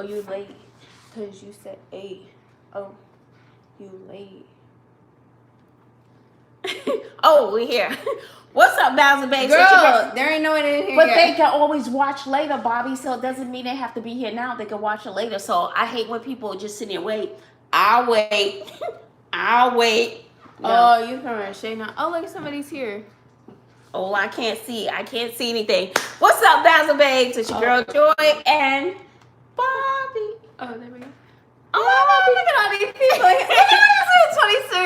Oh, you late? Because you said 8. Oh, you late. Oh, we're here. What's up, Bazzle babes? Girl, there ain't no one in here But yet. they can always watch later, Bobby, so it doesn't mean they have to be here now. They can watch it later. So I hate when people just sit there and wait. I'll wait. I'll wait. No. Oh, you from Shay now. Oh, look, somebody's here. Oh, I can't see. I can't see anything. What's up, Bazzle babes? It's your girl, Joy, and Bobby. Oh, there we go. Oh, look at all these people. Look at this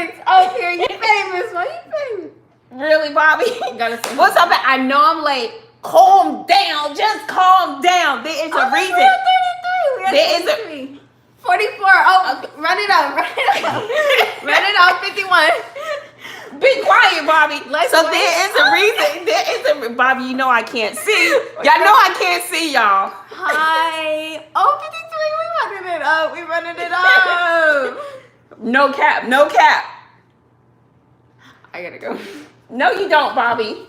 26. Oh, here, you famous. Why you famous? really, Bobby? Gotta say. What's up? I know I'm late. Calm down. Just calm down. There is a reason. There is a 44. Oh, run it up. Run it up. Run it up. 51. Be quiet, Bobby. Let's so wait. there is a reason. There is a Bobby. You know I can't see. Y'all know I can't see y'all. Hi. Oh, 53. We running it up. We running it up. No cap. No cap. I gotta go. No, you don't, Bobby.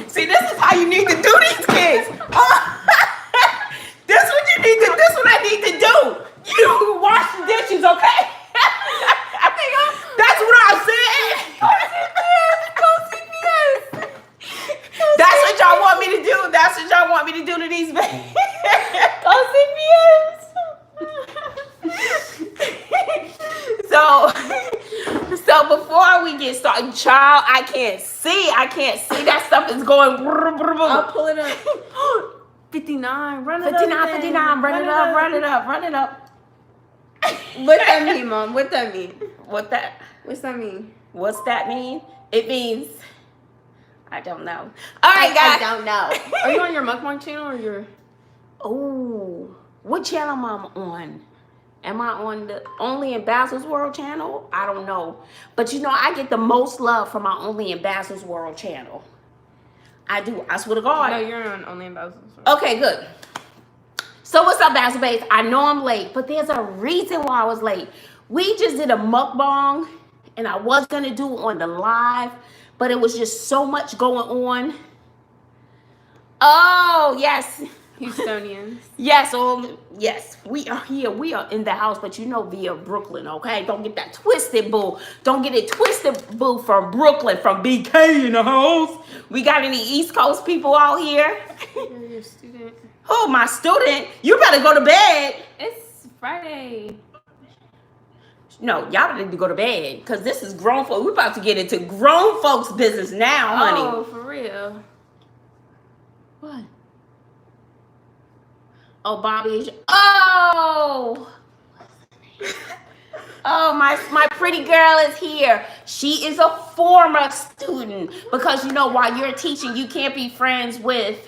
See, this is how you need to do these kids. This what you need to. This what I need to do. You wash the dishes, okay? That's what I'm saying. Go CPS. That's what y'all want me to do. That's what y'all want me to do to these babies. Go CPS. So before we get started, child, I can't see. That stuff is going. I'll pull it up. 59. Run it 59, up. 59. Run it up. Run it up. Run it up. What that mean, Mom? What that mean? What's that? What's that mean? What's that mean? It means I don't know. All right, guys. I don't know. Are you on your mukbang channel or your? Oh, what channel am I on? Am I on the Only in Bazzle's World channel? I don't know. But you know, I get the most love from my Only in Bazzle's World channel. I do. I swear to God. No, you're on Only in Bazzle's World. Okay, good. So what's up, Bazzle babes? I know I'm late, but there's a reason why I was late. We just did a mukbang, and I was going to do it on the live, but it was just so much going on. Oh, yes. Houstonians. Yes, yes, we are here. We are in the house, but you know, via Brooklyn, okay? Don't get that twisted, boo. Don't get it twisted, boo, from Brooklyn, from BK in the house. We got any East Coast people out here? You're your student. Oh, my student. You better go to bed. It's Friday. No, y'all need to go to bed, because this is grown folks. We're about to get into grown folks' business now, honey. Oh, for real. What? Oh, Bobby. Oh! Oh, my pretty girl is here. She is a former student, because, you know, while you're teaching, you can't be friends with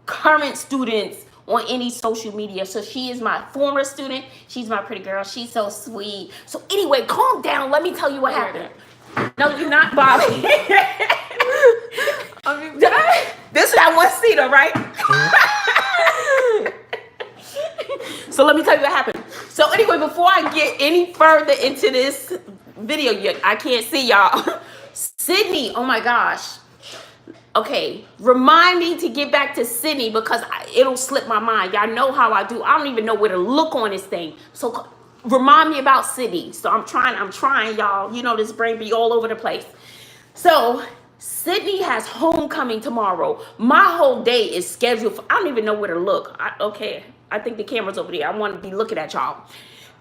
current students on any social media. So she is my former student. She's my pretty girl. She's so sweet. So anyway, calm down. Let me tell you what happened. No, you're not, Bobby. This is that one-seater, right? So let me tell you what happened. So anyway, before I get any further into this video, I can't see y'all. Sydney, oh my gosh. Okay, remind me to get back to Sydney, because it'll slip my mind. Y'all know how I do. I don't even know where to look on this thing. So remind me about Sydney. So I'm trying, y'all. You know, this brain be all over the place. So Sydney has homecoming tomorrow. My whole day is scheduled for, I don't even know where to look. Okay, I think the camera's over there. I want to be looking at y'all.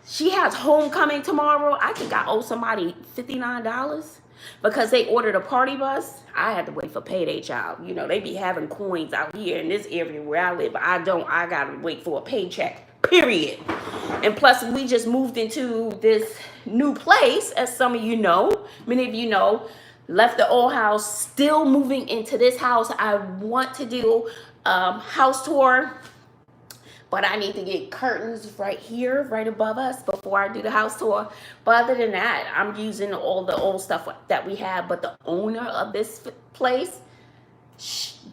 She has homecoming tomorrow. I think I owe somebody $59 because they ordered a party bus. I had to wait for payday, child. You know, they be having coins out here in this area where I live. I don't. I got to wait for a paycheck, period. And plus, we just moved into this new place, as some of you know. Many of you know. Left the old house, still moving into this house. I want to do house tour, but I need to get curtains right here, right above us, before I do the house tour. But other than that, I'm using all the old stuff that we have. But the owner of this place,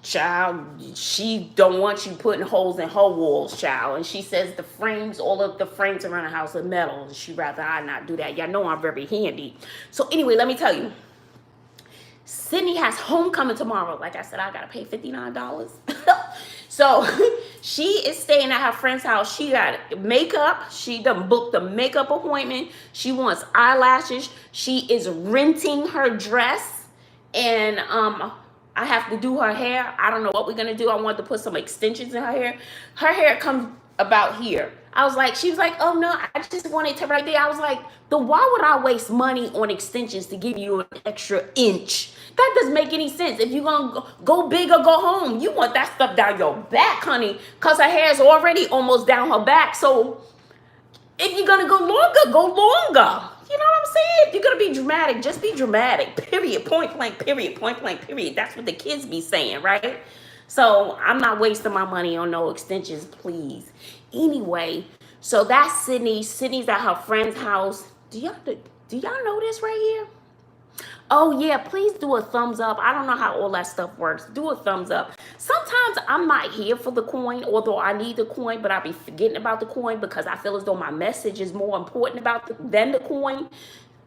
child, she don't want you putting holes in her walls, child. And she says the frames, all of the frames around the house are metal. She'd rather I not do that. Y'all know I'm very handy. So anyway, let me tell you. Sydney has homecoming tomorrow. Like I said, I gotta pay $59. So She is staying at her friend's house. She got makeup. She done booked a makeup appointment. She wants eyelashes. She is renting her dress. And I have to do her hair. I don't know what we're gonna do. I want to put some extensions in her hair. Her hair comes about here. She was like, oh no, I just want it to right there. I was like, then why would I waste money on extensions to give you an extra inch? That doesn't make any sense. If you're gonna go big or go home, you want that stuff down your back, honey, because her hair is already almost down her back. So if you're gonna go longer, go longer. You know what I'm saying? If you're gonna be dramatic, just be dramatic. Period. Point blank, period. Point blank, period. That's what the kids be saying, right? So I'm not wasting my money on no extensions, please. Anyway, so that's Sydney. Sydney's at her friend's house. Do y'all know this right here? Oh yeah, please do a thumbs up. I don't know how all that stuff works. Do a thumbs up. Sometimes I'm not here for the coin, although I need the coin, but I be forgetting about the coin because I feel as though my message is more important than the coin.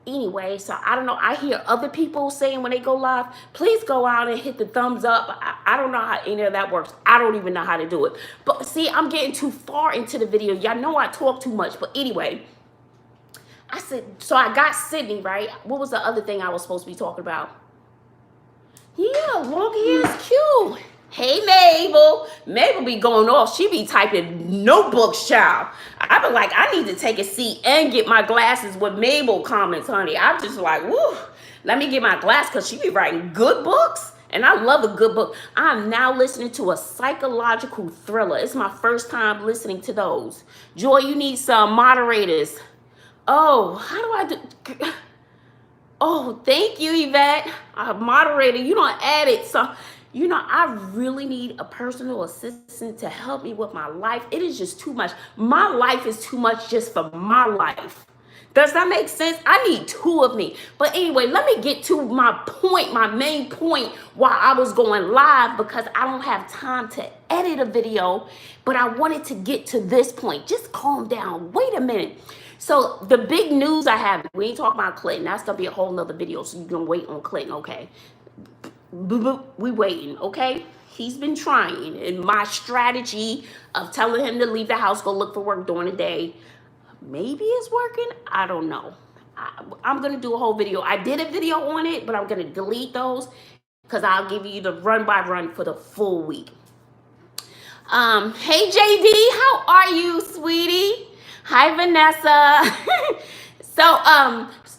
Anyway, so I don't know. I hear other people saying when they go live, please go out and hit the thumbs up. I don't know how any of that works. I don't even know how to do it. But see, I'm getting too far into the video. Y'all know I talk too much. But anyway, I said, so I got Sydney, right? What was the other thing I was supposed to be talking about? Yeah, long hair is cute. Hey, Mabel. Mabel be going off. She be typing notebooks, child. I be like, I need to take a seat and get my glasses with Mabel comments, honey. I'm just like, woo. Let me get my glass because she be writing good books. And I love a good book. I'm now listening to a psychological thriller. It's my first time listening to those. Joy, you need some moderators. Oh, how do I do? Oh, thank you, Yvette. Moderator, you don't add it. So, you know, I really need a personal assistant to help me with my life. It is just too much. My life is too much just for my life. Does that make sense? I need two of me. But anyway, let me get to my point, my main point while I was going live because I don't have time to edit a video, but I wanted to get to this point. Just calm down. Wait a minute. So the big news I have, we ain't talking about Clinton. That's going to be a whole nother video, so you're going to wait on Clinton, okay? We waiting, okay? He's been trying. And my strategy of telling him to leave the house, go look for work during the day, maybe it's working. I don't know. I'm going to do a whole video. I did a video on it, but I'm going to delete those because I'll give you the run by run for the full week. Hey, JD, how are you, sweetie? Hi, Vanessa. So,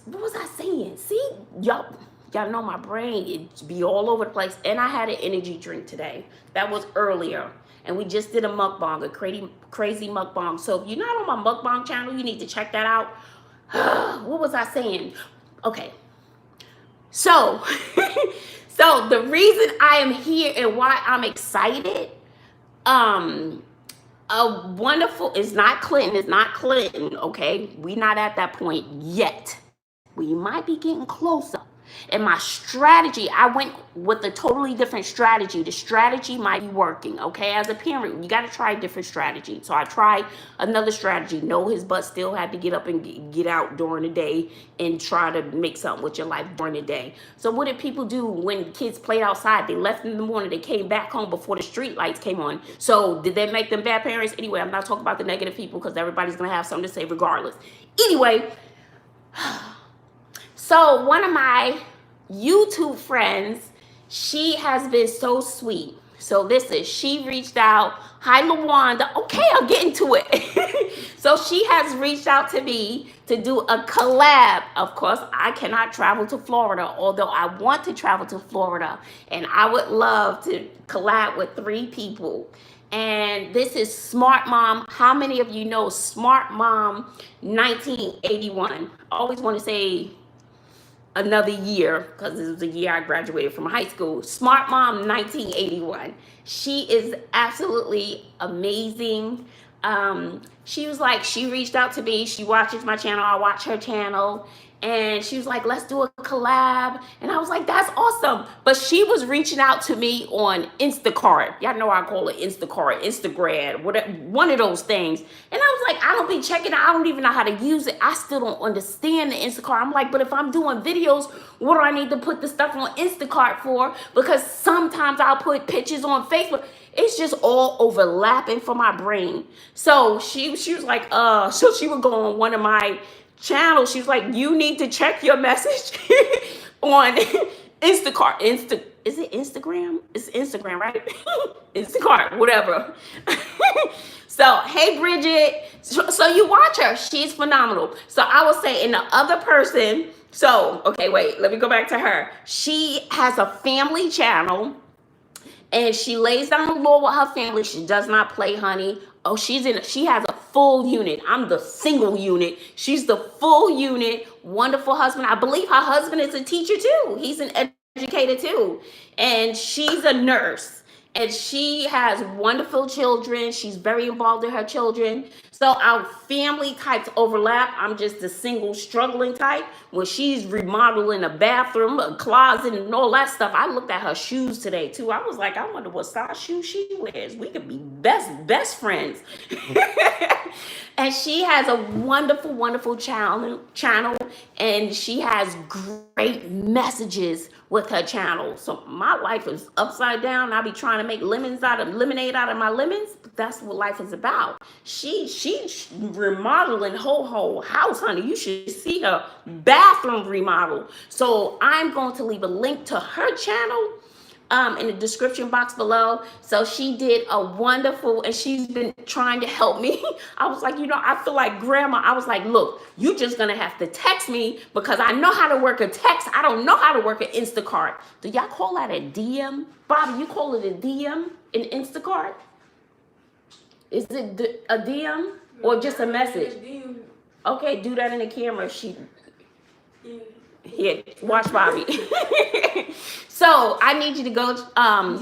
what was I saying? See, y'all know my brain, it be all over the place. And I had an energy drink today. That was earlier. And we just did a mukbang, a crazy mukbang. So if you're not on my mukbang channel, you need to check that out. What was I saying? Okay. So, so the reason I am here and why I'm excited, a wonderful, it's not Clinton, okay? We not at that point yet. We might be getting closer. And my strategy, I went with a totally different strategy. The strategy might be working, okay? As a parent, you got to try a different strategy. So I tried another strategy. No, his butt still had to get up and get out during the day and try to make something with your life during the day. So what did people do when kids played outside? They left in the morning. They came back home before the street lights came on. So did that make them bad parents? Anyway, I'm not talking about the negative people because everybody's going to have something to say regardless. Anyway, so one of my YouTube friends, she has been so sweet. So she reached out. Hi, LaWanda. Okay, I'll get into it. So she has reached out to me to do a collab. Of course, I cannot travel to Florida, although I want to travel to Florida. And I would love to collab with 3 people. And this is Smartmom. How many of you know Smartmom 1981? I always want to say another year because this was the year I graduated from high school. Smartmom 1981. She is absolutely amazing. She was like, she reached out to me. She watches my channel. I watch her channel. And she was like, let's do a collab. And I was like, that's awesome. But she was reaching out to me on Instacart. Y'all know I call it Instacart, Instagram, whatever, one of those things. And I was like, I don't be checking it. I don't even know how to use it. I still don't understand the Instacart. I'm like, but if I'm doing videos, what do I need to put the stuff on Instacart for? Because sometimes I'll put pictures on Facebook. it's just all overlapping for my brain. So she was like, so she would go on one of my channels. She was like, you need to check your message on Instacart. Is it Instagram? It's Instagram, right? Instacart, whatever. So, hey, Bridget. So you watch her. She's phenomenal. So I will say, in the other person, so, okay, wait, let me go back to her. She has a family channel, and she lays down the law with her family. She does not play, honey. Oh, she has a full unit. I'm the single unit. She's the full unit. Wonderful husband. I believe her husband is a teacher too. He's an educator too. And she's a nurse. And she has wonderful children. She's very involved in her children. So our family types overlap. I'm just the single struggling type. When she's remodeling a bathroom, a closet, and all that stuff, I looked at her shoes today too. I was like, I wonder what size shoes she wears. We could be best friends. And she has a wonderful, wonderful channel, and she has great messages with her channel. So my life is upside down. I be trying to make lemonade out of my lemons, but that's what life is about. She's remodeling whole house, honey. You should see her bathroom remodel. So I'm going to leave a link to her channel in the description box below. So she did a wonderful, and she's been trying to help me. I was like, I feel like grandma. I was like, look, you just gonna have to text me, because I know how to work a text. I don't know how to work an Instacart. Do y'all call that a DM? Bobby, you call it a DM in Instacart? Is it a DM or just a message? Okay, do that in the camera. Here, watch Bobby. So I need you to go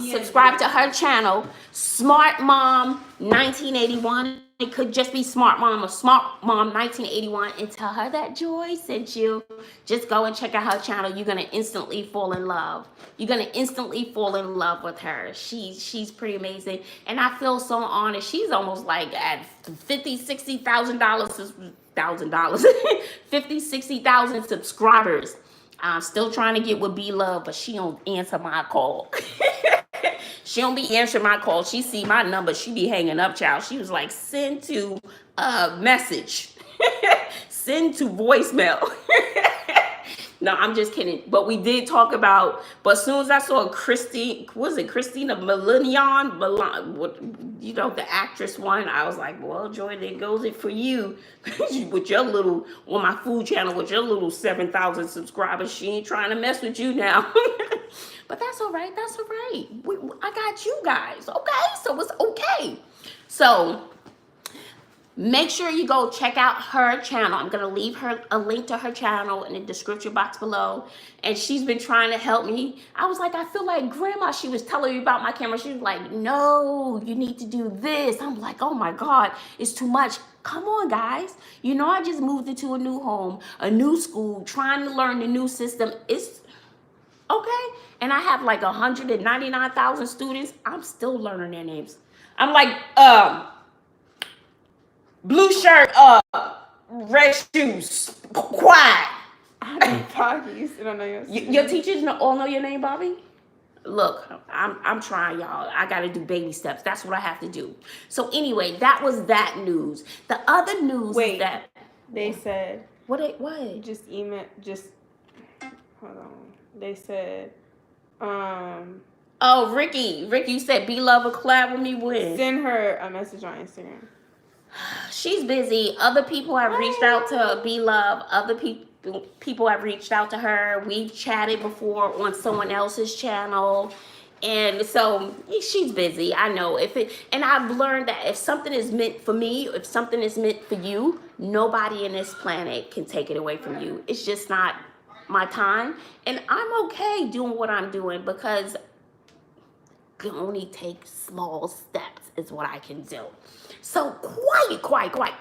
subscribe to her channel, Smartmom 1981. It could just be Smartmom or Smartmom 1981, and tell her that Joy sent you. Just go and check out her channel. You're gonna instantly fall in love. You're gonna instantly fall in love with her. She's pretty amazing, and I feel so honored. She's almost like at $50,000, $60,000 subscribers. I'm still trying to get with B Love, but she don't answer my call. She don't be answering my call. She see my number, she be hanging up, child. She was like, send to message. Send to voicemail. No, I'm just kidding. But we did talk about, but as soon as I saw Christina Milian, the actress one, I was like, well, Joy, there goes it for you. With your little, on my food channel, with your little 7,000 subscribers, she ain't trying to mess with you now. But that's all right. That's all right. I got you guys. Okay. So it's okay. So make sure you go check out her channel. I'm going to leave her a link to her channel in the description box below. And she's been trying to help me. I was like, I feel like grandma. She was telling me about my camera. She was like, no, you need to do this. I'm like, oh my God, it's too much. Come on, guys. I just moved into a new home, a new school, trying to learn the new system. It's okay. And I have like 199,000 students. I'm still learning their names. I'm like, blue shirt, red shoes, quiet. I don't talk. You still don't know your name. Your teachers all know your name, Bobby? Look, I'm trying, y'all. I got to do baby steps. That's what I have to do. So anyway, that was that news. The other news is that they said what? Just email. Just hold on. They said, oh, Ricky, you said B Love will collab with me when? Send her a message on Instagram. She's busy. Other people have reached out to B Love. Other people have reached out to her. We've chatted before on someone else's channel. And so she's busy. I know. And I've learned that if something is meant for me, if something is meant for you, nobody in this planet can take it away from you. It's just not my time. And I'm okay doing what I'm doing, because I can only take small steps is what I can do. So quiet,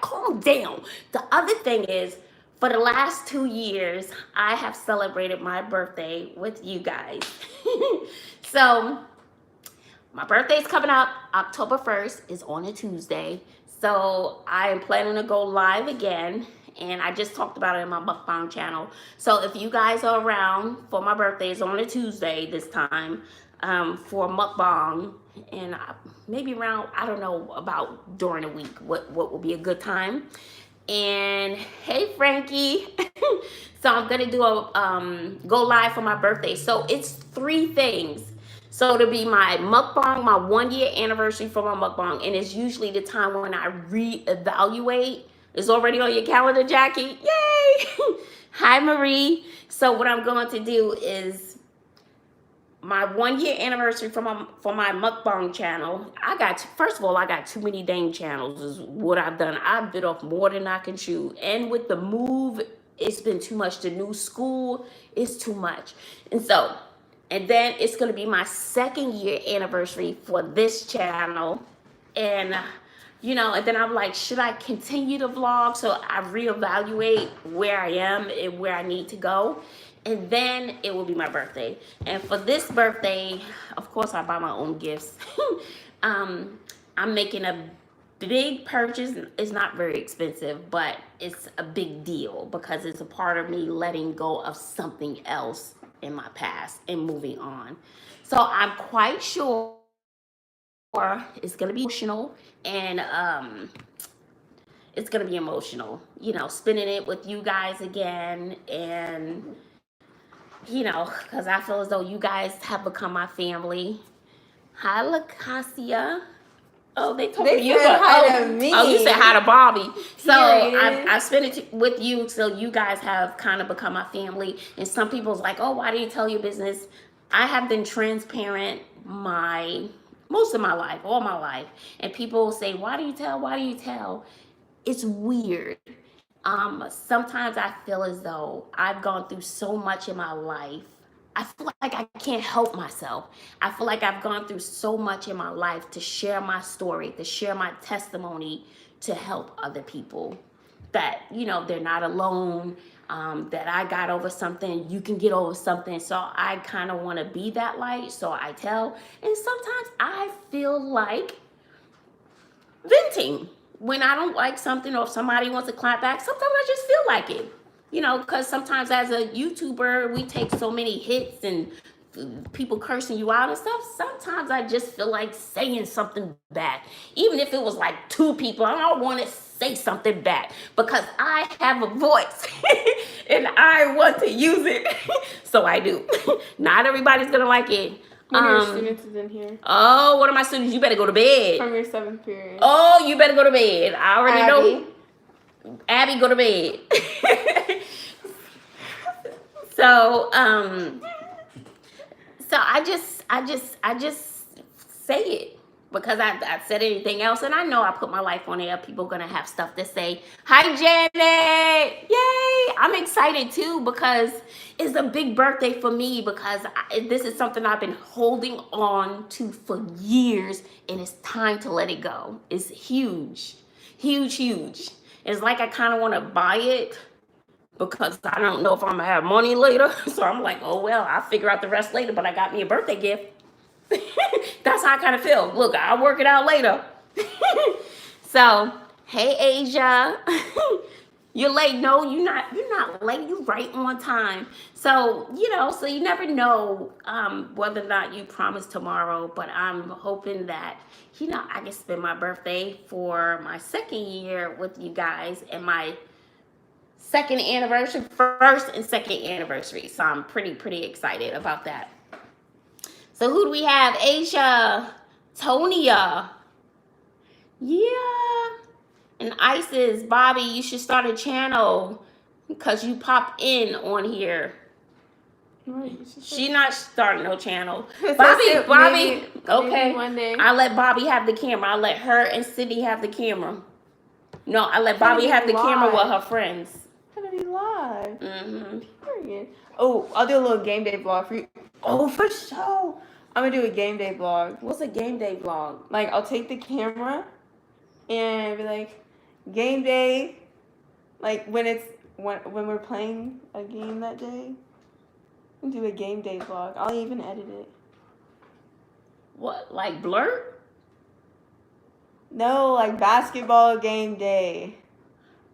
calm down. The other thing is, for the last 2 years, I have celebrated my birthday with you guys. So my birthday's coming up. October 1st is on a Tuesday. So I am planning to go live again. And I just talked about it in my mukbang channel. So if you guys are around for my birthday, it's on a Tuesday this time, for mukbang. and maybe around, I don't know, about during the week, what will be a good time. And hey, Frankie. So I'm gonna do a go live for my birthday. So it's 3 things. So it'll be my mukbang, my 1 year anniversary for my mukbang, and it's usually the time when I reevaluate. It's already on your calendar, Jackie. Yay! Hi, Marie. So what I'm going to do is my 1 year anniversary for my mukbang channel. First of all, I got too many dang channels is what I've done. I've bit off more than I can chew. And with the move, it's been too much. The new school is too much. And then it's going to be my 2nd year anniversary for this channel. And and then I'm like, should I continue to vlog? So I reevaluate where I am and where I need to go. And then it will be my birthday. And for this birthday, of course, I buy my own gifts. I'm making a big purchase. It's not very expensive, but it's a big deal because it's a part of me letting go of something else in my past and moving on. So I'm quite sure it's going to be emotional, and it's going to be emotional, spending it with you guys again. And because I feel as though you guys have become my family. Hi, Lacasia. Oh, they told me you said hi to me. Oh, you said hi to Bobby. So Period. I spent it with you, so you guys have kind of become my family. And some people's like, oh, why didn't you tell your business? I have been transparent most of my life, all my life. And people will say, why do you tell? Why do you tell? It's weird. Sometimes I feel as though I've gone through so much in my life. I feel like I can't help myself. I feel like I've gone through so much in my life to share my story, to share my testimony, to help other people. That, they're not alone, that I got over something, you can get over something. So I kind of want to be that light, so I tell. And sometimes I feel like venting. When I don't like something, or if somebody wants to clap back, sometimes I just feel like it. Because sometimes as a YouTuber, we take so many hits and people cursing you out and stuff. Sometimes I just feel like saying something back. Even if it was like 2 people, I don't want to say something back because I have a voice and I want to use it. So I do. Not everybody's going to like it. One of your students is in here. Oh, one of my students, you better go to bed. From your 7th period. Oh, you better go to bed. I already Abby. know. Abby, go to bed. So I just say it because I said anything else, and I know I put my life on there. People are gonna have stuff to say. Hi, Janet! Yay! I'm excited too because it's a big birthday for me because this is something I've been holding on to for years, and it's time to let it go. It's huge, huge, huge. It's like I kind of want to buy it because I don't know if I'm gonna have money later. So I'm like, oh well, I'll figure out the rest later, but I got me a birthday gift. That's how I kind of feel. Look, I'll work it out later. So, hey Asia. You're late. No, you're not late. You're right on time. So, so you never know whether or not you promise tomorrow, but I'm hoping that, I can spend my birthday for my 2nd year with you guys and my 2nd anniversary, 1st and 2nd anniversary. So I'm pretty excited about that. So who do we have? Asia, Tonia. Yeah. And Isis, Bobby, you should start a channel because you pop in on here. She not starting no channel. Bobby, okay. One day. I let Bobby have the camera. I let her and Sydney have the camera. No, I let Bobby have the camera with her friends. Gonna be live. Mm-hmm. Period. Oh, I'll do a little game day vlog for you. Oh, for sure. I'm gonna do a game day vlog. What's a game day vlog? Like, I'll take the camera and be like, game day. Like, when we're playing a game that day, and do a game day vlog. I'll even edit it. What, like Blur? No, like basketball game day.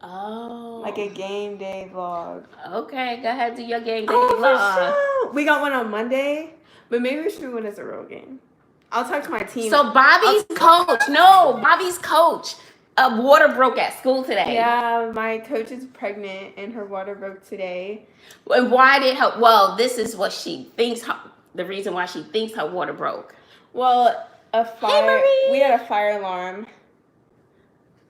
Oh. Like a game day vlog. Okay, go ahead, do your game day Oh, vlog. for sure. We got one on Monday, but maybe we should do one as a real game. I'll talk to my team. So Bobby's coach, water broke at school today. Yeah, my coach is pregnant and her water broke today. And why did her? Well, this is what she thinks. The reason why she thinks her water broke. Well, a fire. Hey, we had a fire alarm.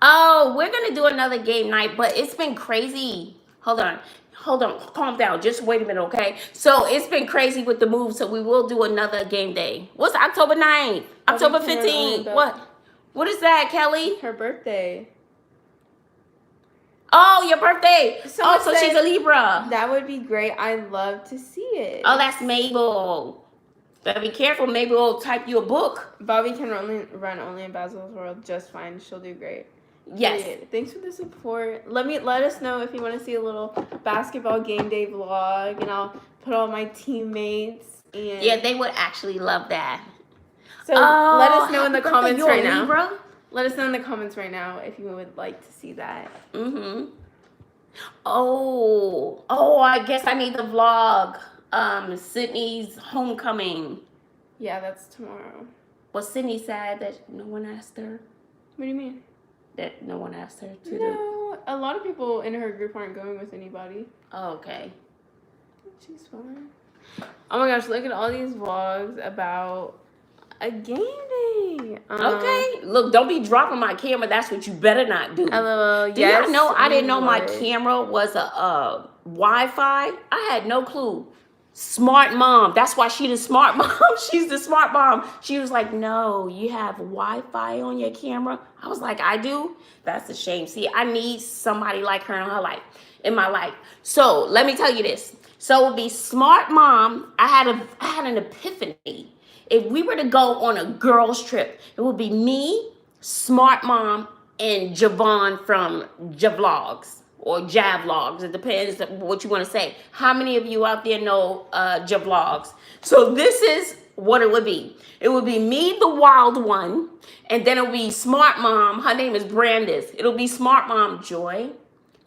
Oh, we're gonna do another game night, but it's been crazy. Hold on, calm down. Just wait a minute, okay? So it's been crazy with the move, so we will do another game day. What's October 9th? October 15th? What is that, Kelly? Her birthday. Oh, your birthday. So she's a Libra. That would be great. I'd love to see it. Oh, that's Mabel. Better be careful. Mabel will type you a book. Bobbi can run only in Bazzle's world just fine. She'll do great. Yes. Great. Thanks for the support. Let us know if you want to see a little basketball game day vlog, and I'll put all my teammates. And yeah, they would actually love that. So let us know in the comments right now. Libra? Let us know in the comments right now if you would like to see that. Mm-hmm. Oh, I guess I need the vlog. Sydney's homecoming. Yeah, that's tomorrow. Was Sydney sad that no one asked her? What do you mean? That no one asked her to No, a lot of people in her group aren't going with anybody. Oh, okay. She's fine. Oh my gosh, look at all these vlogs about a game day. Okay. Look, don't be dropping my camera. That's what you better not do. LOL, Do y'all know I didn't know my camera was a Wi-Fi? I had no clue. Smart mom. That's why she's the smart mom. She's the smart mom. She was like, no, you have Wi-Fi on your camera. I was like, I do? That's a shame. See, I need somebody like her in my life. So let me tell you this. So it would be smart mom. I had an epiphany. If we were to go on a girls trip, it would be me, smart mom, and Javon from Javlogs. Or Javlogs, it depends on what you want to say. How many of you out there know Javlogs? So this is what it would be. It would be me, the wild one, and then it would be Smart Mom. Her name is Brandis. It'll be Smart Mom. Joy,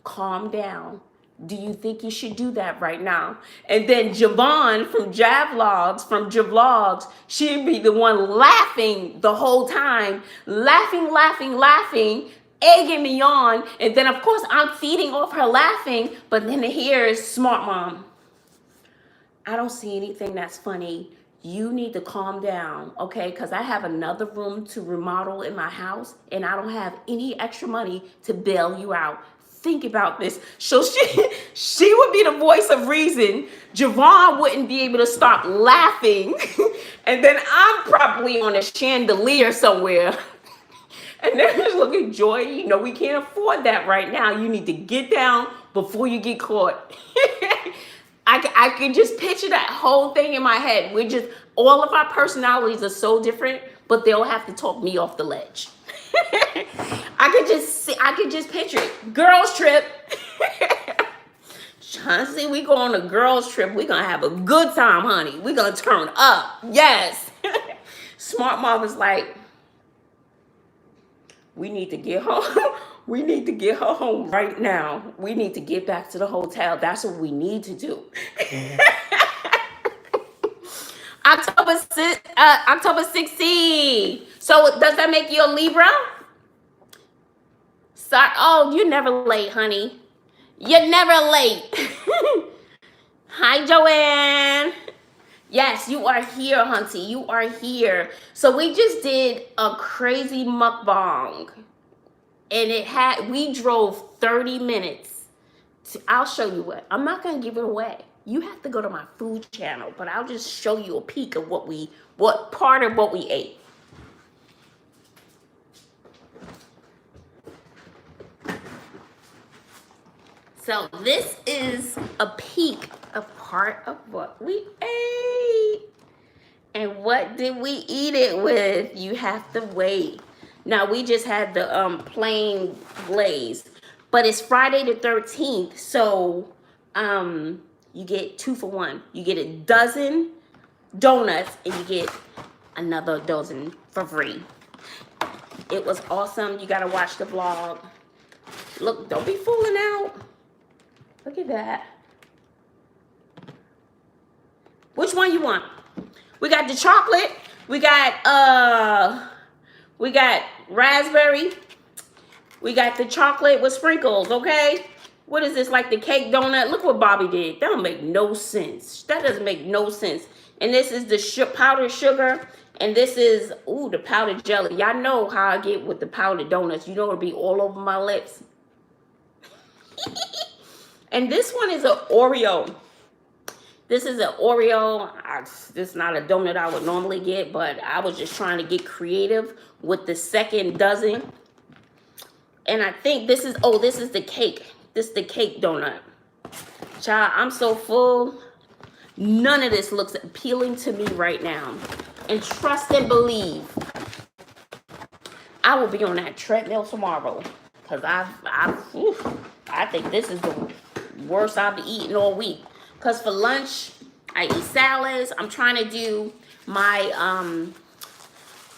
calm down. Do you think you should do that right now? And then Javon from Javlogs, she'd be the one laughing the whole time. Laughing. Egging me on, and then of course I'm feeding off her laughing, but then here is Smart Mom. I don't see anything that's funny. You need to calm down, okay? Because I have another room to remodel in my house, and I don't have any extra money to bail you out. Think about this. So she would be the voice of reason. Javon wouldn't be able to stop laughing, and then I'm probably on a chandelier somewhere. And they're just looking, Joy, you know, we can't afford that right now. You need to get down before you get caught. I can just picture that whole thing in my head. All of our personalities are so different, but they'll have to talk me off the ledge. I could just picture it. Girls trip. Chauncey, we go on a girls trip. We're going to have a good time, honey. We're going to turn up. Yes. Smart Mom was like, we need to get home. We need to get her home right now. We need to get back to the hotel. That's what we need to do. October 16th. So does that make you a Libra? Oh, you're never late, honey. You're never late. Hi, Joanne. Yes, you are here, Hunty. You are here. So we just did a crazy mukbang. And we drove 30 minutes. I'll show you what. I'm not going to give it away. You have to go to my food channel, but I'll just show you a peek of what part of what we ate. So this is a peek of part of what we ate. And what did we eat it with? You have to wait. Now we just had the plain glaze, but it's Friday the 13th, so you get 2 for 1. You get a dozen donuts and you get another dozen for free. It was awesome. You gotta watch the vlog. Look, don't be fooling out. Look at that. Which one you want? We got the chocolate. We got raspberry. We got the chocolate with sprinkles, okay? What is this, like the cake donut? Look what Bobbi did. That don't make no sense. That doesn't make no sense. And this is the powdered sugar. And this is, ooh, the powdered jelly. Y'all know how I get with the powdered donuts. You know it'll be all over my lips. And this one is an Oreo. This is an Oreo. This is not a donut I would normally get, but I was just trying to get creative with the second dozen. And I think this is, oh, this is the cake. This is the cake donut. Child, I'm so full. None of this looks appealing to me right now. And trust and believe, I will be on that treadmill tomorrow. Because I think this is the worst I've been eating all week. Because for lunch, I eat salads. I'm trying to do my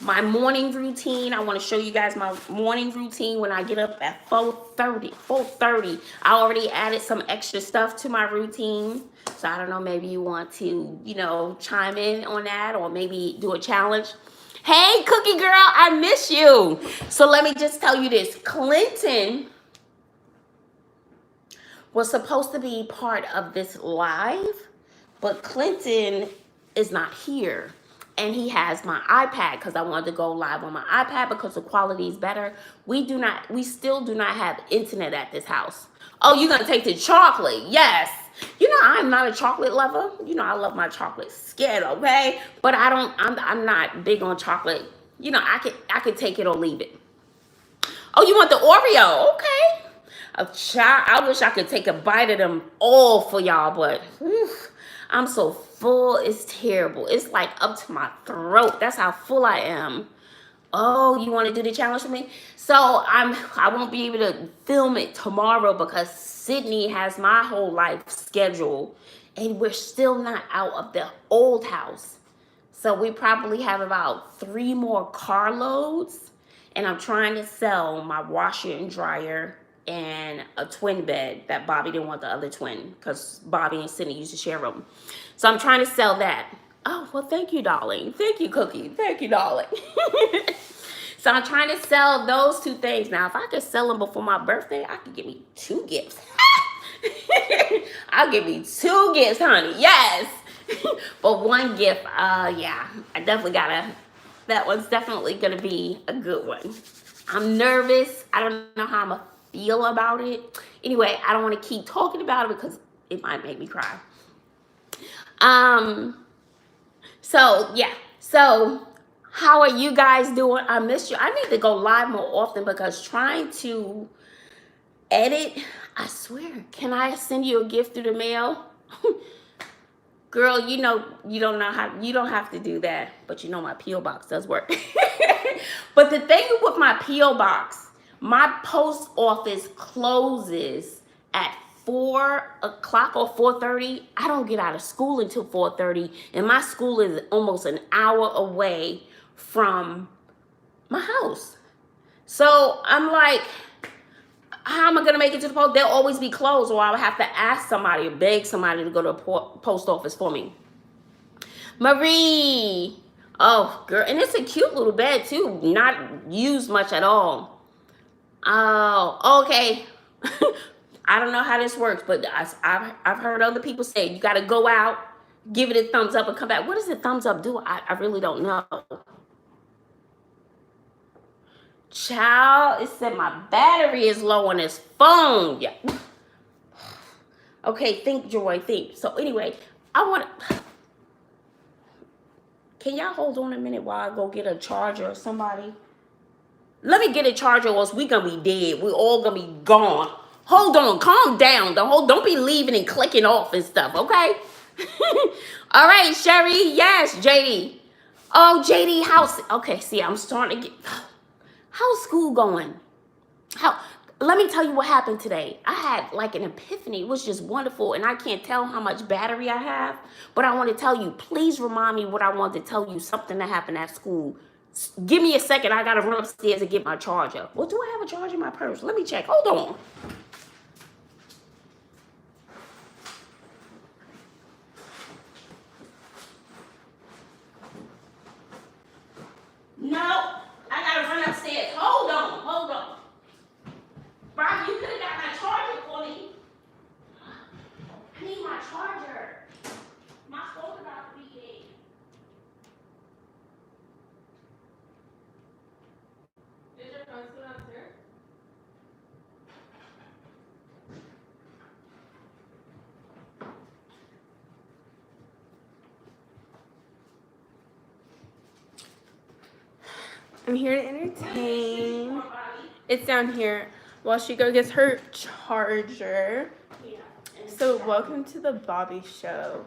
my morning routine. I want to show you guys my morning routine when I get up at 4:30. I already added some extra stuff to my routine. So I don't know, maybe you want to, you know, chime in on that or maybe do a challenge. Hey, Cookie Girl, I miss you. So let me just tell you this. Clinton was supposed to be part of this live, but Clinton is not here. And he has my iPad because I wanted to go live on my iPad because the quality is better. We still do not have internet at this house. Oh, you're gonna take the chocolate? Yes. You know, I'm not a chocolate lover. You know, I love my chocolate skin, okay? But I'm not big on chocolate. You know, I could take it or leave it. Oh, you want the Oreo? Okay. I wish I could take a bite of them all for y'all, but whew, I'm so full. It's terrible. It's like up to my throat. That's how full I am. Oh, you want to do the challenge for me? So I won't be able to film it tomorrow because Sydney has my whole life scheduled, and we're still not out of the old house. So we probably have about 3 more carloads, and I'm trying to sell my washer and dryer and a twin bed that Bobbi didn't want the other twin because Bobbi and Sydney used to share them. So I'm trying to sell that. Oh, well, thank you, darling. Thank you, Cookie. Thank you, darling. So I'm trying to sell those 2 things. Now, if I could sell them before my birthday, I could give me 2 gifts. I'll give me 2 gifts, honey. Yes. But 1 gift, yeah, I definitely gotta, that one's definitely gonna be a good one. I'm nervous. I don't know how I'm gonna feel about it. Anyway, I don't want to keep talking about it because it might make me cry. So yeah, so how are you guys doing? I missed you. I need to go live more often because trying to edit, I swear, can I send you a gift through the mail? Girl, you know, you don't have to do that, but you know my P.O. box does work. But the thing with my P.O. box, my post office closes at 4 o'clock or 4:30. I don't get out of school until 4:30, and my school is almost an hour away from my house. So I'm like, how am I gonna make it to the post? They'll always be closed, or I'll have to ask somebody or beg somebody to go to the post office for me. Marie, oh girl, and it's a cute little bed too, not used much at all. Oh, okay. I don't know how this works, but I've heard other people say you gotta go out, give it a thumbs up, and come back. What does the thumbs up do? I really don't know. Child, it said my battery is low on this phone. Yeah. Okay, think, Joy, think. So anyway, can y'all hold on a minute while I go get a charger or somebody? Let me get a charger or else we gonna be dead. We all gonna be gone. Hold on, calm down. Don't be leaving and clicking off and stuff, okay? All right, Sherry, yes, JD. Oh, JD, house. Okay, see, I'm starting to get, how's school going? Let me tell you what happened today. I had like an epiphany. It was just wonderful, and I can't tell how much battery I have, but I want to tell you, please remind me what I wanted to tell you, something that happened at school. Give me a second. I got to run upstairs and get my charger. Well, do I have a charger in my purse? Let me check. Hold on. I'm here to entertain. It's down here while she go gets her charger. So welcome to the Bobbi Show.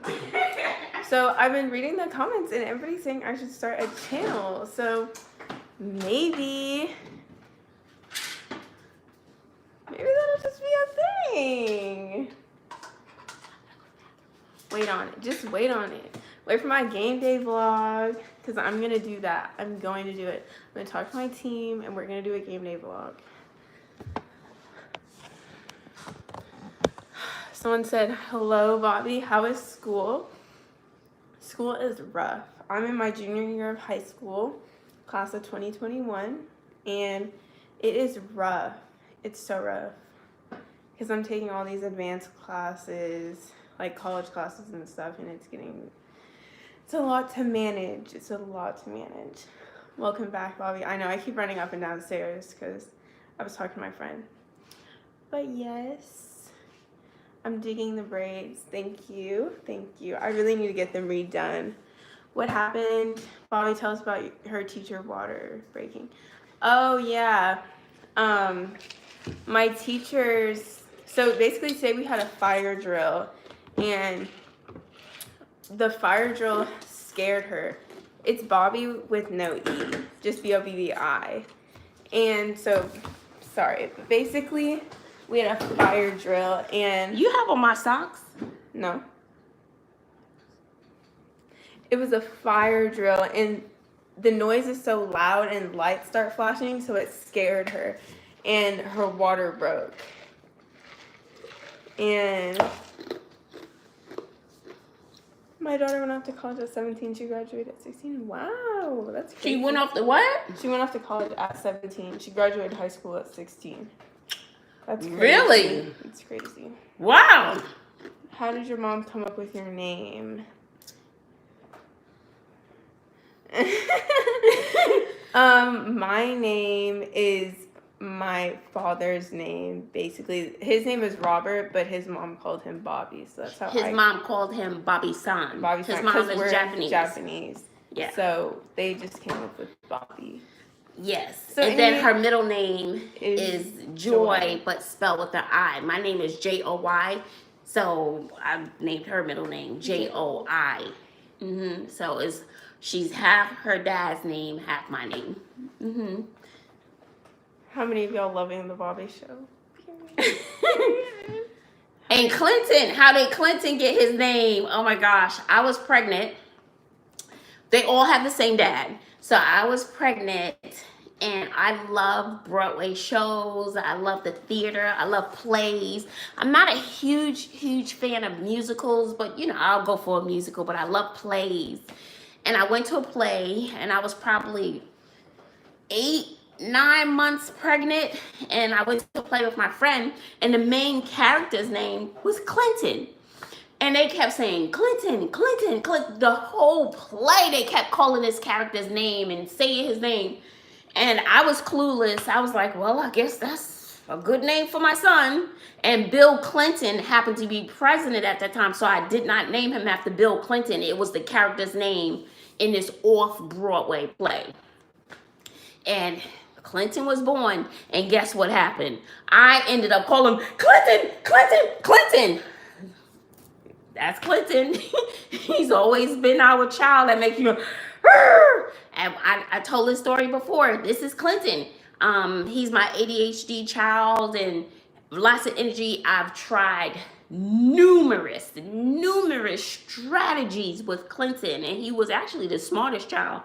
So I've been reading the comments and everybody's saying I should start a channel. So maybe that'll just be a thing. Wait on it. Just wait on it. Wait for my game day vlog, because I'm going to do that. I'm going to do it. I'm going to talk to my team, and we're going to do a game day vlog. Someone said, hello, Bobbi. How is school? School is rough. I'm in my junior year of high school, class of 2021, and it is rough. It's so rough, because I'm taking all these advanced classes, like college classes and stuff, and it's a lot to manage. It's a lot to manage. Welcome back, Bobbi. I know I keep running up and down the stairs because I was talking to my friend. But yes, I'm digging the braids. Thank you. Thank you. I really need to get them redone. What happened? Bobbi, tell us about her teacher water breaking. Oh, yeah. My teachers, so basically today we had a fire drill, and the fire drill scared her. It's Bobbi with no E, just Bobbi. And so, sorry, but basically we had a fire drill, and You have on my socks? no, it was a fire drill, and the noise is so loud and lights start flashing, so it scared her, and her water broke. And my daughter went off to college at 17. She graduated at 16. Wow, that's crazy. She went off to what? She went off to college at 17. She graduated high school at 16. That's crazy. Really? It's crazy. Wow. How did your mom come up with your name? My name is my father's name. Basically, his name is Robert, but his mom called him Bobbi, so that's how His mom called him Bobbi-san. Bobbi-san. His mom We're is Japanese. Japanese. Yeah. So they just came up with Bobbi. Yes. So and then her middle name is Joy, Joy, but spelled with an I. My name is Joy, so I named her middle name Joi. So she's half her dad's name, half my name. How many of y'all loving the Bobbi Show? And Clinton, how did Clinton get his name? Oh my gosh, I was pregnant. They all have the same dad. So I was pregnant, and I love Broadway shows. I love the theater. I love plays. I'm not a huge fan of musicals, but I'll go for a musical, but I love plays. And I went to a play, and I was probably 8-9 months pregnant, and I went to play with my friend, and the main character's name was Clinton. And they kept saying, Clinton. The whole play, they kept calling this character's name and saying his name. And I was clueless. I was like, well, I guess that's a good name for my son. And Bill Clinton happened to be president at that time, so I did not name him after Bill Clinton. It was the character's name in this off-Broadway play. And Clinton was born, and guess what happened? I ended up calling him Clinton. That's Clinton. He's always been our child that makes you go, "Arr!" And I told this story before. This is Clinton. He's my ADHD child, and lots of energy. I've tried numerous strategies with Clinton, and he was actually the smartest child.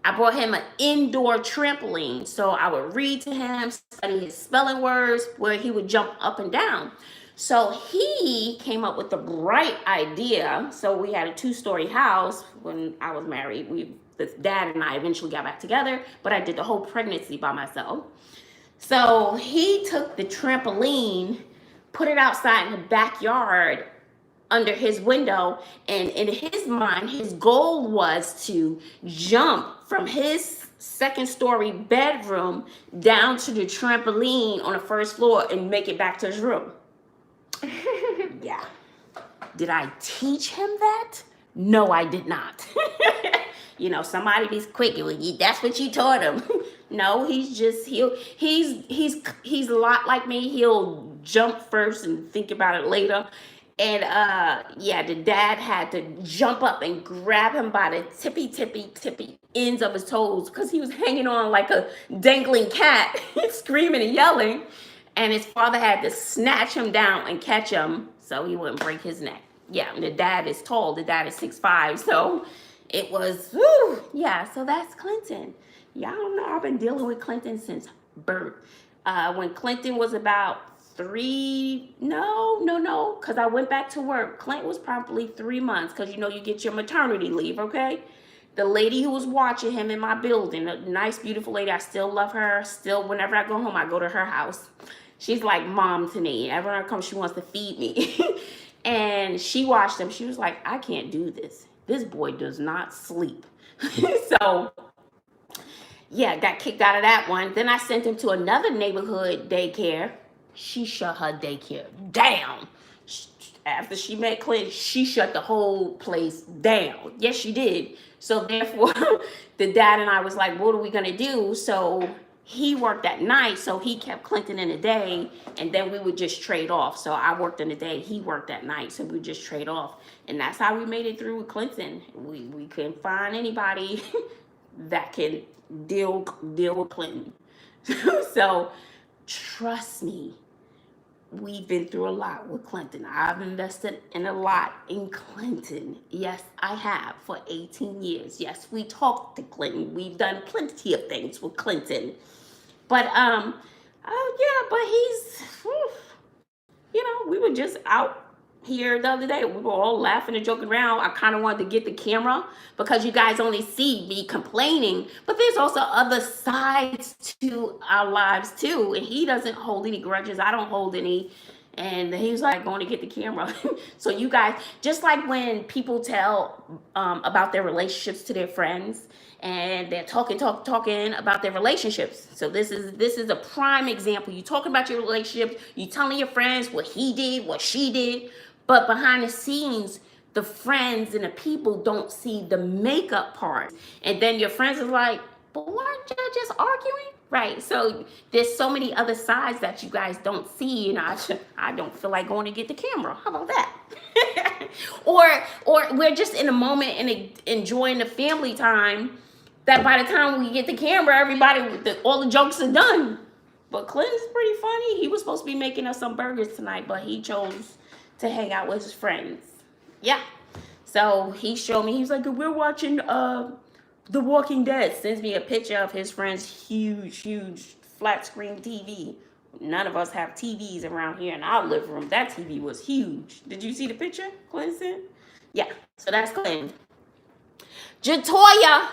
I brought him an indoor trampoline, so I would read to him, study his spelling words, where he would jump up and down. So he came up with the bright idea. So we had a 2-story house when I was married. The dad and I eventually got back together, but I did the whole pregnancy by myself. So he took the trampoline, put it outside in the backyard under his window, and in his mind, his goal was to jump from his 2nd-story bedroom down to the trampoline on the 1st floor and make it back to his room. Yeah. Did I teach him that? No, I did not. You know, somebody be quick. That's what you taught him. No, he's just he's a lot like me. He'll jump first and think about it later. And yeah, the dad had to jump up and grab him by the tippy ends of his toes because he was hanging on like a dangling cat, screaming and yelling. And his father had to snatch him down and catch him so he wouldn't break his neck. Yeah, and the dad is tall. The dad is 6'5", so it was, whew, yeah, so that's Clinton. Y'all don't know, I've been dealing with Clinton since birth. When Clinton was about because I went back to work. Clinton was probably 3 months because, you know, you get your maternity leave, okay? The lady who was watching him in my building, a nice, beautiful lady, I still love her. Still, whenever I go home, I go to her house. She's like mom to me. Everyone I come, she wants to feed me. And she watched him. She was like, I can't do this. This boy does not sleep. So, yeah, got kicked out of that one. Then I sent him to another neighborhood daycare. She shut her daycare down. After she met Clint, she shut the whole place down. Yes, she did. So therefore, the dad and I was like, what are we going to do? So he worked at night, so he kept Clinton in the day, and then we would just trade off. So I worked in the day, he worked at night, so we would just trade off. And that's how we made it through with Clinton. We couldn't find anybody that can deal with Clinton. So trust me, we've been through a lot with Clinton. I've invested in a lot in Clinton. Yes, I have for 18 years. Yes, we talked to Clinton. We've done plenty of things with Clinton. But yeah, but he's, you know, we were just out here the other day. We were all laughing and joking around. I kind of wanted to get the camera because you guys only see me complaining, but there's also other sides to our lives too. And he doesn't hold any grudges. I don't hold any. And he was like, going to get the camera. So you guys, just like when people tell about their relationships to their friends, and they're talking about their relationships. So this is a prime example. You talking about your relationship, you telling your friends what he did, what she did, but behind the scenes, the friends and the people don't see the makeup part. And then your friends are like, but weren't y'all just arguing? Right. So there's so many other sides that you guys don't see, and I don't feel like going to get the camera. How about that? or we're just in a moment and enjoying the family time, that by the time we get the camera, all the jokes are done. But Clinton's pretty funny. He was supposed to be making us some burgers tonight, but he chose to hang out with his friends. Yeah. So he showed me, he was like, we're watching The Walking Dead. Sends me a picture of his friend's huge flat screen TV. None of us have TVs around here in our living room. That TV was huge. Did you see the picture, Clinton? Yeah. So that's Clinton. Jatoya.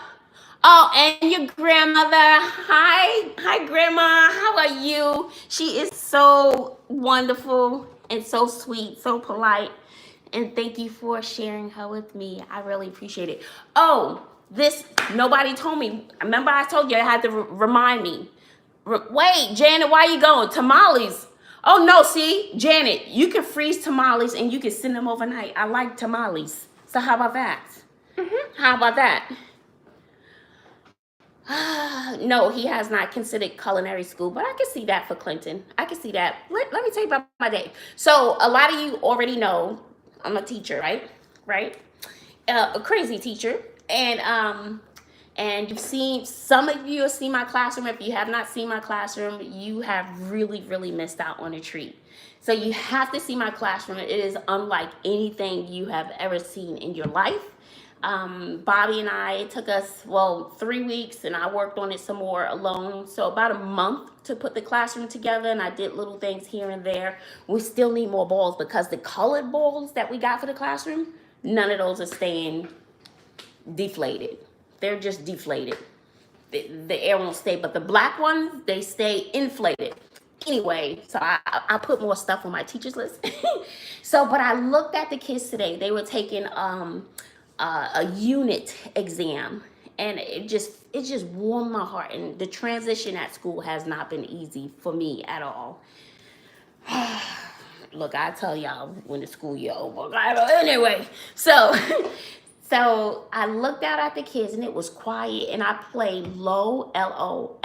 Oh, and your grandmother. Hi, Grandma. How are you? She is so wonderful and so sweet, so polite. And thank you for sharing her with me. I really appreciate it. Oh, nobody told me. Remember I told you I had to remind me. Wait, Janet, why are you going? Tamales. Oh, no, see, Janet, you can freeze tamales and you can send them overnight. I like tamales. So how about that? How about that? No, he has not considered culinary school, but I can see that for Clinton. I can see that. Let me tell you about my day. So a lot of you already know I'm a teacher, right? A crazy teacher. And you've seen, some of you have seen my classroom. If you have not seen my classroom, you have really, really missed out on a treat. So you have to see my classroom. It is unlike anything you have ever seen in your life. Bobbi and I, it took us, 3 weeks, and I worked on it some more alone. So about a month to put the classroom together, and I did little things here and there. We still need more balls because the colored balls that we got for the classroom, none of those are staying deflated. They're just deflated. The air won't stay, but the black ones, they stay inflated. Anyway, so I put more stuff on my teacher's list. But I looked at the kids today. They were taking a unit exam, and it just warmed my heart. And the transition at school has not been easy for me at all. Look, I tell y'all when the school year over. Anyway, so So I looked out at the kids and it was quiet, and I played Lofi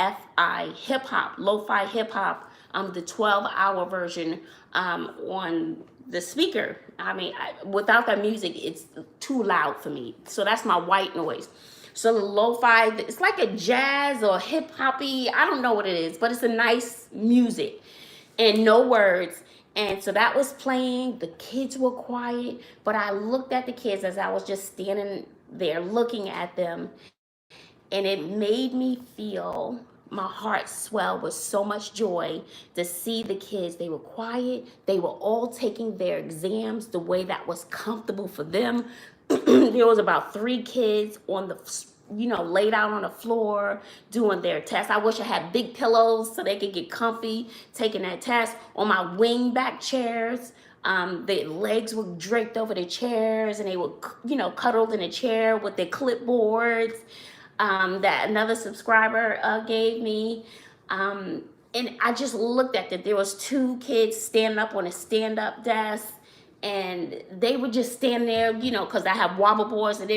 hip hop, lo-fi hip hop, the 12-hour version on the speaker. I mean, without that music, it's too loud for me. So that's my white noise. So the lo-fi, it's like a jazz or hip hoppy, I don't know what it is, but it's a nice music and no words. And so that was playing. The kids were quiet, but I looked at the kids as I was just standing there looking at them, and it made me feel my heart swell with so much joy to see the kids. They were quiet. They were all taking their exams the way that was comfortable for them. There was about 3 kids on the, laid out on the floor doing their test. I wish I had big pillows so they could get comfy taking that test. On my wing back chairs, their legs were draped over the chairs, and they were, cuddled in a chair with their clipboards that another subscriber gave me. And I just looked at it. There was 2 kids standing up on a stand-up desk, and they would just stand there, because I have wobble boards, and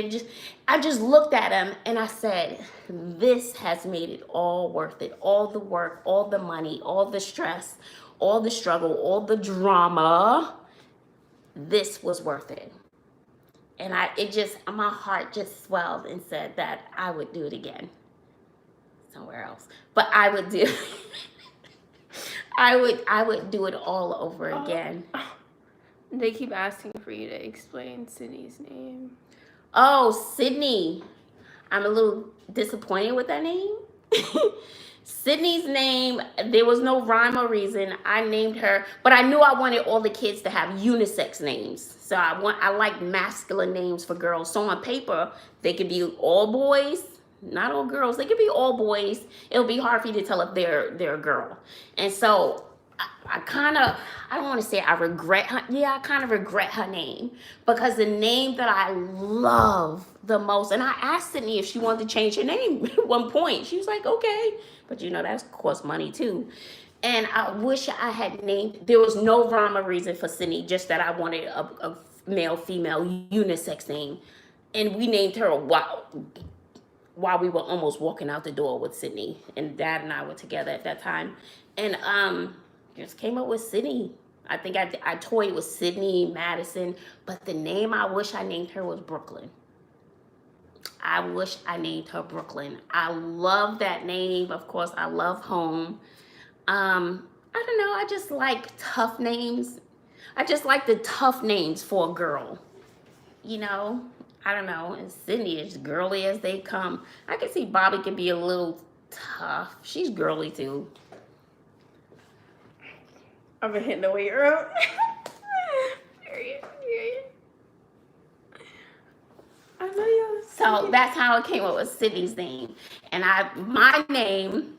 I just looked at them and I said, this has made it all worth it. All the work, all the money, all the stress, all the struggle, all the drama. This was worth it. And my heart just swelled and said that I would do it again somewhere else. But I would do, I would do it all over again. They keep asking for you to explain Sydney's name. Oh, Sydney. I'm a little disappointed with that name. Sydney's name, there was no rhyme or reason. I named her, but I knew I wanted all the kids to have unisex names. So I like masculine names for girls. So on paper, they could be all boys, not all girls. They could be all boys. It'll be hard for you to tell if they're a girl. And so I don't want to say I regret her. Yeah, I kind of regret her name, because the name that I love the most, and I asked Sydney if she wanted to change her name at one point. She was like, okay. But that costs money too. And I wish I had named, there was no rhyme or reason for Sydney, just that I wanted a male-female unisex name. And we named her while we were almost walking out the door with Sydney. And Dad and I were together at that time. And just came up with Sydney. I think I toyed with Sydney, Madison, but the name I wish I named her was Brooklyn. I wish I named her Brooklyn. I love that name. Of course, I love home. I don't know. I just like tough names. I just like the tough names for a girl. I don't know. And Sydney is girly as they come. I can see Bobbi can be a little tough. She's girly too. I've been hitting the weight room. Period. I know you. So that's how I came up with Sydney's name. And my name,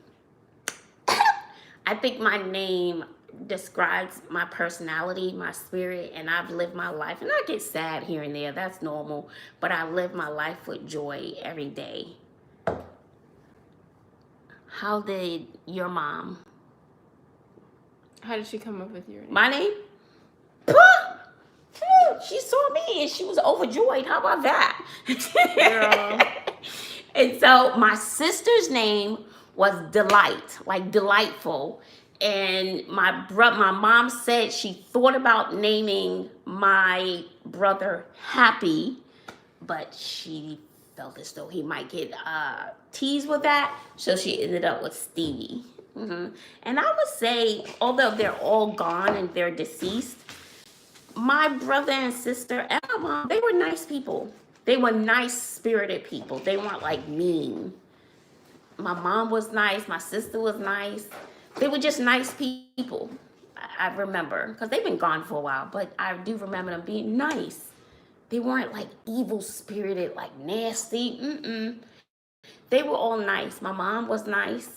I think my name describes my personality, my spirit, and I've lived my life. And I get sad here and there. That's normal. But I live my life with joy every day. How did your mom? How did she come up with your name? My name? She saw me and she was overjoyed. How about that? Girl. And so my sister's name was Delight, like delightful. And my mom said she thought about naming my brother Happy, but she felt as though he might get teased with that. So she ended up with Stevie. And I would say, although they're all gone and they're deceased, my brother and sister and my mom, they were nice people. They were nice-spirited people. They weren't like mean. My mom was nice. My sister was nice. They were just nice people. I remember, because they've been gone for a while, but I do remember them being nice. They weren't like evil-spirited, like nasty. They were all nice. My mom was nice.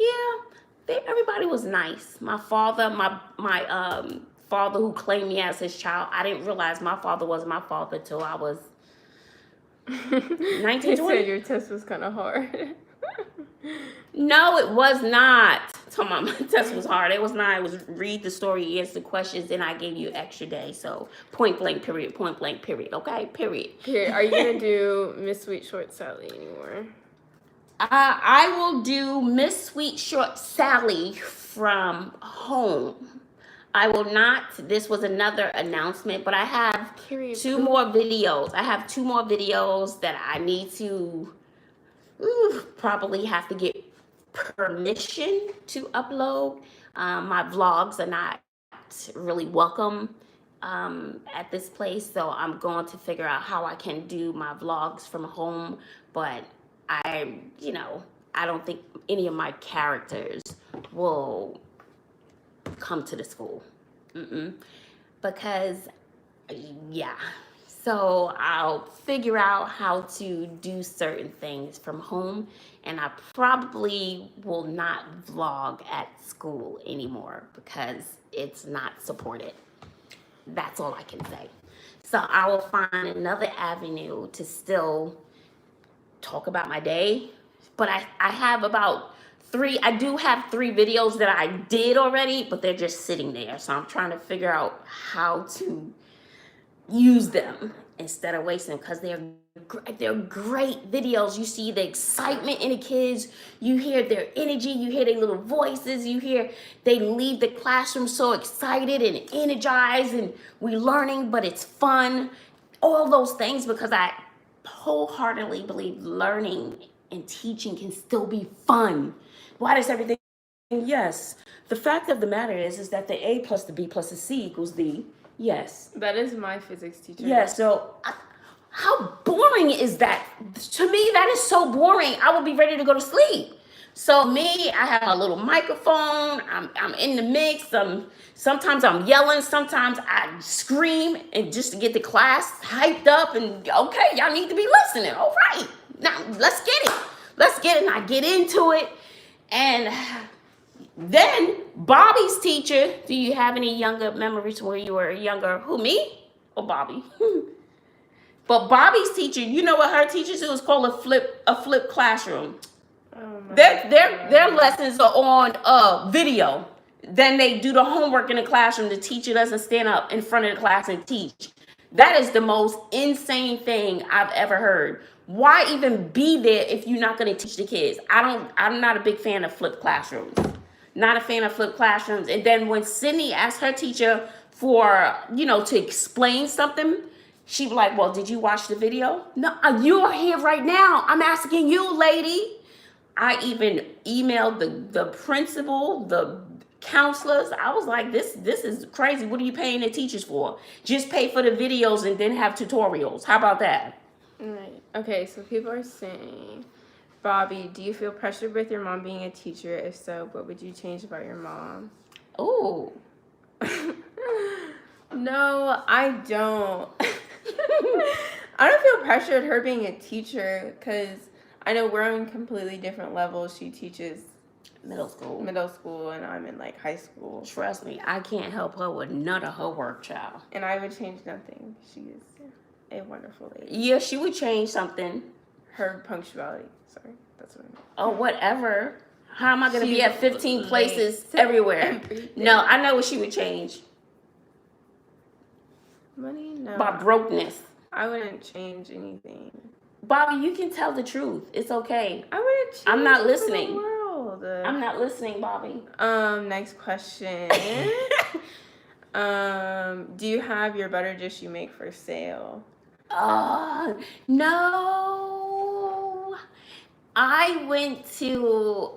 Yeah, everybody was nice. My father, my father who claimed me as his child, I didn't realize my father was my father till I was 19, 20. You said your test was kind of hard. No, it was not. So my test was hard. It was not. It was read the story, answer the questions, and I gave you an extra day. So point blank, period. Point blank, period. Okay, period. Here, are you gonna do Miss Sweet Short Sally anymore? I will do Miss Sweet Short Sally from home. I will not. This was another announcement, but I have two more videos. I have two more videos that I need to probably have to get permission to upload. My vlogs are not really welcome at this place, so I'm going to figure out how I can do my vlogs from home. But I don't think any of my characters will come to the school. Because, yeah. So I'll figure out how to do certain things from home, and I probably will not vlog at school anymore because it's not supported. That's all I can say. So I will find another avenue to still talk about my day. But I have about I do have 3 videos that I did already, but they're just sitting there. So I'm trying to figure out how to use them instead of wasting them, because they're great videos. You see the excitement in the kids, you hear their energy, you hear their little voices, you hear they leave the classroom so excited and energized, and we're learning, but it's fun. All those things, because I wholeheartedly believe learning and teaching can still be fun. Why does everything? Yes, the fact of the matter is that the A plus the B plus the C equals D. Yes. That is my physics teacher. Yes, so how boring is that? To me, that is so boring. I would be ready to go to sleep. So me, I have a little microphone. I'm in the mix. Sometimes I'm yelling. Sometimes I scream, and just to get the class hyped up. And okay, y'all need to be listening. All right, now let's get it. Let's get it. And I get into it. And then Bobby's teacher, do you have any younger memories where you were younger? Who, me or Bobby? But Bobby's teacher, you know what her teacher do? It's called a flip classroom. Oh my Their lessons are on video. Then they do the homework in the classroom. The teacher doesn't stand up in front of the class and teach. That is the most insane thing I've ever heard. Why even be there if you're not going to teach the kids? I'm not a big fan of flipped classrooms. Not a fan of flipped classrooms. And then when Sydney asked her teacher for, to explain something, she was like, well, did you watch the video? No, you're here right now. I'm asking you, lady. I even emailed the principal, the counselors. I was like, this is crazy. What are you paying the teachers for? Just pay for the videos and then have tutorials. How about that? Right. Okay, so people are saying, Bobbi, do you feel pressured with your mom being a teacher? If so, what would you change about your mom? Oh. No, I don't. I don't feel pressured her being a teacher, because I know we're on completely different levels. She teaches middle school, and I'm in high school. Trust me, I can't help her with none of her work, child. And I would change nothing. She is a wonderful lady. Yeah, she would change something. Her punctuality. Sorry, that's what I meant. Oh, whatever. How am I going to be at 15 places everywhere? No, I know what she would change. Money? No. By brokenness. I wouldn't change anything. Bobbi, you can tell the truth. It's okay. I wouldn't change I'm not listening. The world. I'm not listening, Bobbi. Next question. Do you have your butter dish you make for sale? No. I went to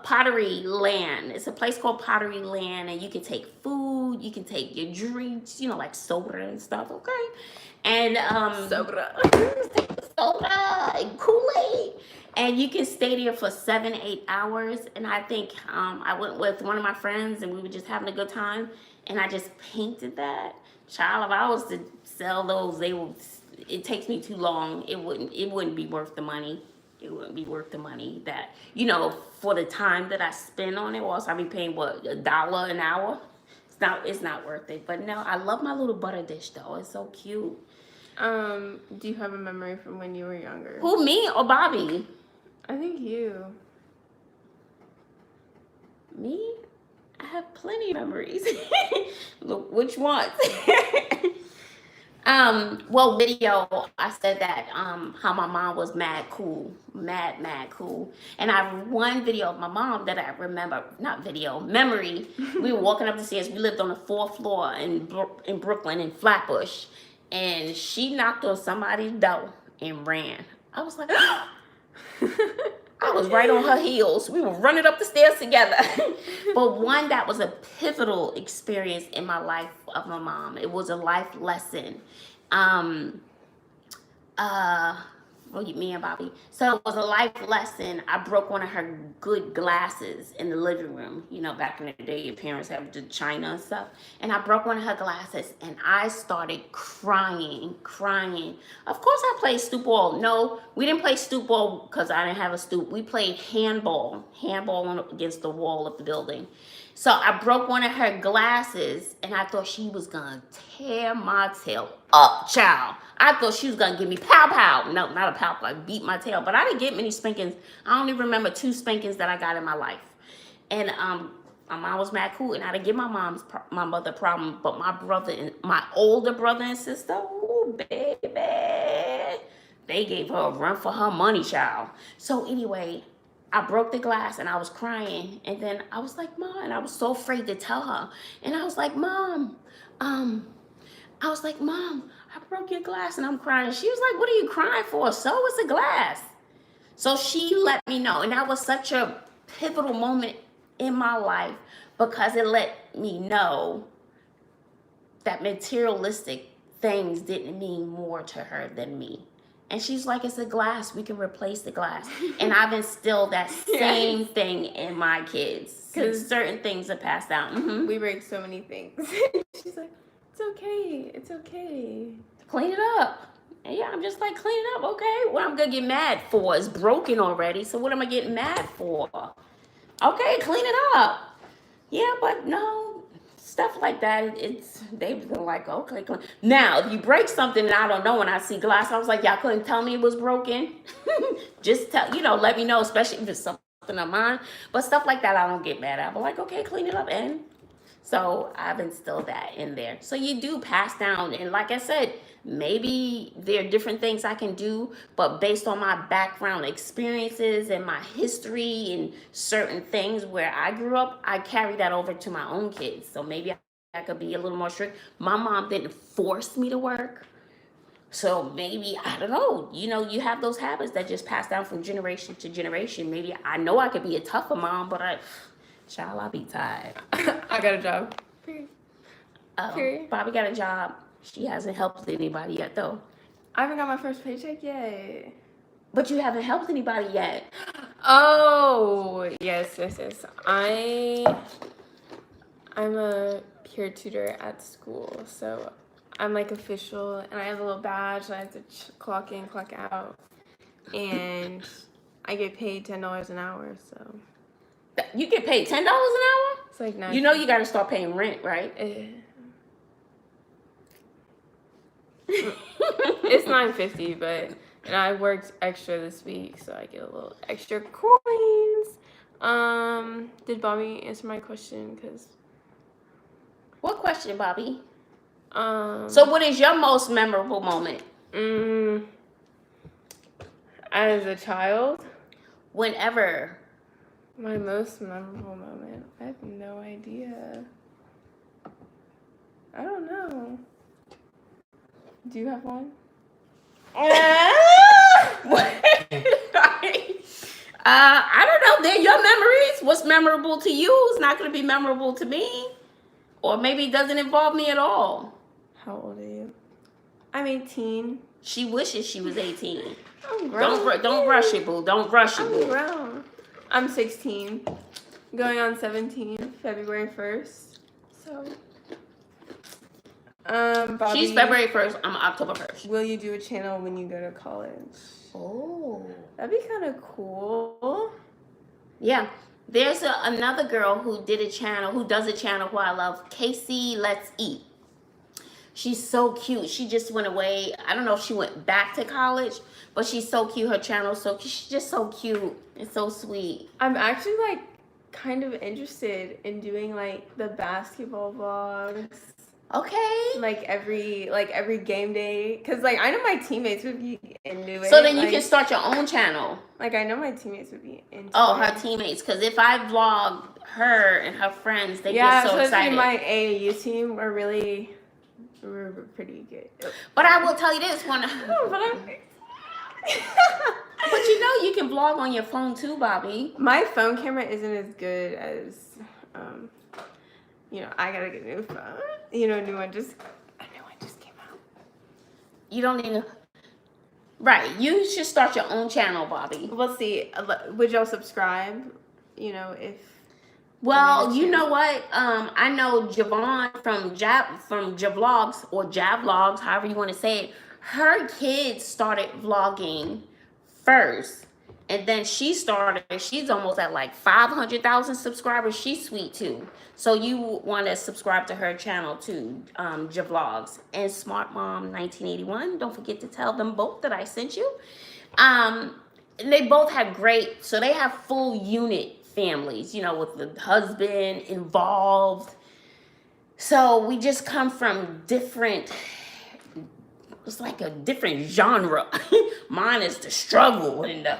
Pottery Land. It's a place called Pottery Land, and you can take food, you can take your drinks, like soda and stuff, okay? And soda and Kool-Aid. And you can stay there for 7-8 hours. And I think I went with one of my friends, and we were just having a good time. And I just painted that. Child, if I was to sell those, it takes me too long. It wouldn't be worth the money. It wouldn't be worth the money that, for the time that I spend on it. Or else I'd be paying, $1 an hour? It's not worth it. But no, I love my little butter dish, though. It's so cute. Do you have a memory from when you were younger? Who, me or Bobbi? I think you. Me? I have plenty of memories. Look, which ones? Well, video, I said that, how my mom was mad cool, mad cool. And I have one video of my mom that I remember, not video, memory. We were walking up the stairs. We lived on the 4th floor in Brooklyn, in Flatbush. And she knocked on somebody's door and ran. I was like, I was right on her heels. We were running up the stairs together. But one that was a pivotal experience in my life of my mom. It was a life lesson. Me and Bobby. So it was a life lesson. I broke one of her good glasses in the living room. You know, back in the day, your parents had the china and stuff. And I broke one of her glasses, and I started crying. Of course, I played stoop ball. No, we didn't play stoop ball because I didn't have a stoop. We played handball against the wall of the building. So I broke one of her glasses, and I thought she was gonna tear my tail up, child. I thought she was gonna give me pow. No, not a pow, like beat my tail. But I didn't get many spankings. I only remember 2 spankings that I got in my life. And my mom was mad cool, and I didn't give my mother a problem. But my older brother and sister, ooh, baby, they gave her a run for her money, child. So anyway, I broke the glass and I was crying, and then I was like, Mom, and I was so afraid to tell her. And I was like, Mom, I broke your glass, and I'm crying. She was like, what are you crying for? So it's a glass. So she let me know, and that was such a pivotal moment in my life because it let me know that materialistic things didn't mean more to her than me. And she's like, it's a glass. We can replace the glass. And I've instilled that same thing in my kids. Because certain things are passed down. Mm-hmm. We break so many things. She's like, it's okay. Clean it up. And yeah, I'm just like, clean it up, okay? What I'm going to get mad for is broken already. So what am I getting mad for? Okay, clean it up. Yeah, but no. Stuff like that, they've been like, okay, clean. Now, if you break something and I don't know when I see glass, I was like, y'all couldn't tell me it was broken. Just let me know, especially if it's something of mine. But stuff like that, I don't get mad at. I'm like, okay, clean it up, and so I've instilled that in there. So you do pass down, and like I said, maybe there are different things I can do, but based on my background experiences and my history and certain things where I grew up, I carry that over to my own kids. So maybe I could be a little more strict. My mom didn't force me to work. So maybe, I don't know, you have those habits that just pass down from generation to generation. Maybe I know I could be a tougher mom, but I'll be tired. I got a job. Bobby got a job. She hasn't helped anybody yet, though. I haven't got my first paycheck yet. But you haven't helped anybody yet. Oh, yes. I'm a peer tutor at school, so I'm like official, and I have a little badge, and I have to clock in, clock out, and I get paid $10 an hour, so. You get paid $10 an hour? It's like $9. You know you got to start paying rent, right? It's $9.50, and I worked extra this week, so I get a little extra coins. Did Bobby answer my question? What question, Bobby? So what is your most memorable moment? As a child? Whenever. My most memorable moment? I have no idea. I don't know. Do you have one? I don't know. They're your memories. What's memorable to you is not going to be memorable to me. Or maybe it doesn't involve me at all. How old are you? I'm 18. She wishes she was 18. I'm grown. Don't rush it, boo. Don't rush it, boo. I'm grown. I'm 16. Going on 17, February 1st. So... Bobby, she's February 1st. I'm October 1st. Will you do a channel when you go to college? Oh. That'd be kind of cool. Yeah. There's another girl who does a channel who I love, Casey Let's Eat. She's so cute. She just went away. I don't know if she went back to college, but she's so cute. Her channel's so cute. She's just so cute and so sweet. I'm actually like kind of interested in doing like the basketball vlogs. Okay. Like every game day, cause like I know my teammates would be into it. So then you like, can start your own channel. Like I know my teammates would be into Oh, it. her teammates. Because if I vlog her and her friends, they get so excited. My AAU team we're pretty good. But I will tell you this one. But you know you can vlog on your phone too, Bobbi. My phone camera isn't as good as, I gotta get a new phone. A new one just came out. You don't need to. Right, you should start your own channel, Bobbi. We'll see. Would y'all subscribe? If. Well, you know what? I know Javon from Javlogs or Javlogs, however you want to say it. Her kids started vlogging first, and then she's almost at like 500,000 subscribers. She's sweet too. So you want to subscribe to her channel too, Javlogs and Smartmom 1981. Don't forget to tell them both that I sent you. And they both have so they have full unit families, with the husband involved. So we just come from different. It's like a different genre. Mine is the struggle and the,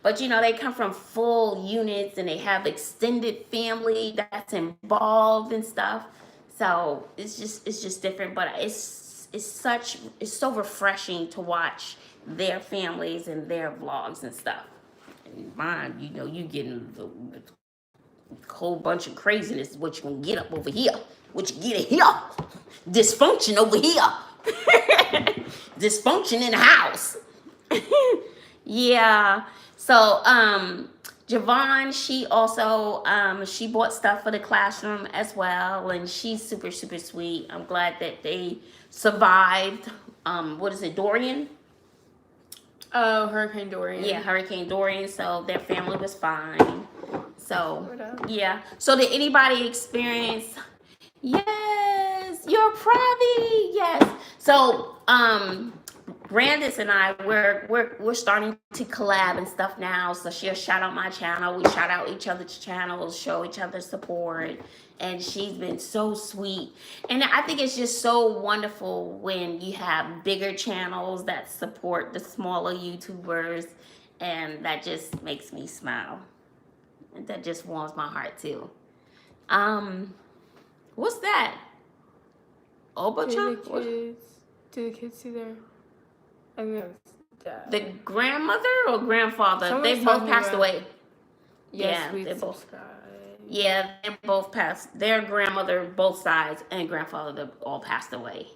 but they come from full units and they have extended family that's involved and stuff. So it's just different. But it's so refreshing to watch their families and their vlogs and stuff. And mine, you getting a whole bunch of craziness. What you gonna get up over here? What you get here? Dysfunction over here. Dysfunction in the house. Yeah. So Javon, she also she bought stuff for the classroom as well, and she's super, super sweet. I'm glad that they survived what is it, Dorian? Oh, Hurricane Dorian. Yeah, Hurricane Dorian. So their family was fine. So yeah. So did anybody experience? Yes, you're Pravi. Yes. So Brandis and I we're starting to collab and stuff now. So she'll shout out my channel. We shout out each other's channels, show each other support. And she's been so sweet. And I think it's just so wonderful when you have bigger channels that support the smaller YouTubers. And that just makes me smile. And that just warms my heart too. What's that? Oba-chan? Do the kids see their... I mean, The grandmother or grandfather? Someone's They both passed about- away. Yes, Yeah, they both. subscribe. Yeah, they both passed. Their grandmother, both sides, and grandfather, they all passed away.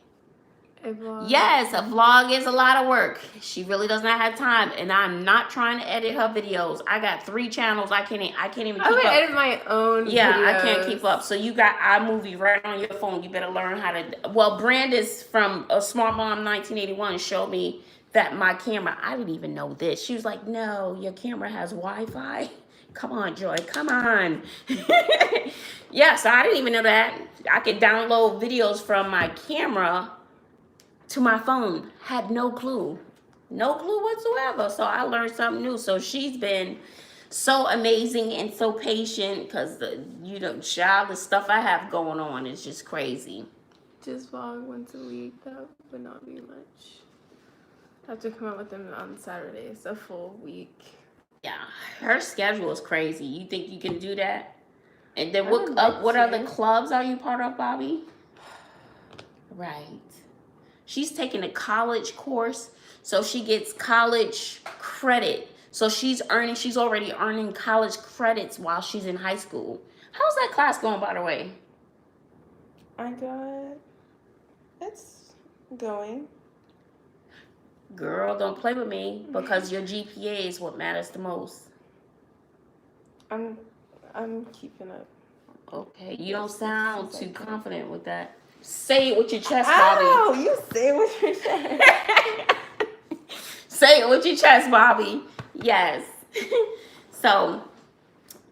Yes, a vlog is a lot of work. She really does not have time, and I'm not trying to edit her videos. I got 3 channels. I can't even keep up. I would edit my own. Yeah, videos. I can't keep up. So you got iMovie right on your phone. You better learn how to. Well, Brandis from Smartmom 1981 showed me that my camera. I didn't even know this. She was like, "No, your camera has Wi-Fi." Come on, Joy. Come on. Yeah, so I didn't even know that. I could download videos from my camera to my phone. Had no clue. No clue whatsoever. So I learned something new. So she's been so amazing and so patient because, child, the stuff I have going on is just crazy. Just vlog once a week. That would not be much. I have to come up with them on Saturdays, a full week. Yeah, her schedule is crazy. You think you can do that? And then what other clubs are you part of, Bobbi? Right. She's taking a college course, so she gets college credit. So she's already earning college credits while she's in high school. How's that class going, by the way? It's going. Girl, don't play with me because your GPA is what matters the most. I'm keeping up. Okay, you don't sound too confident with that. Say it with your chest, Bobbi. Oh, you say it with your chest. Say it with your chest, Bobbi. Yes. So,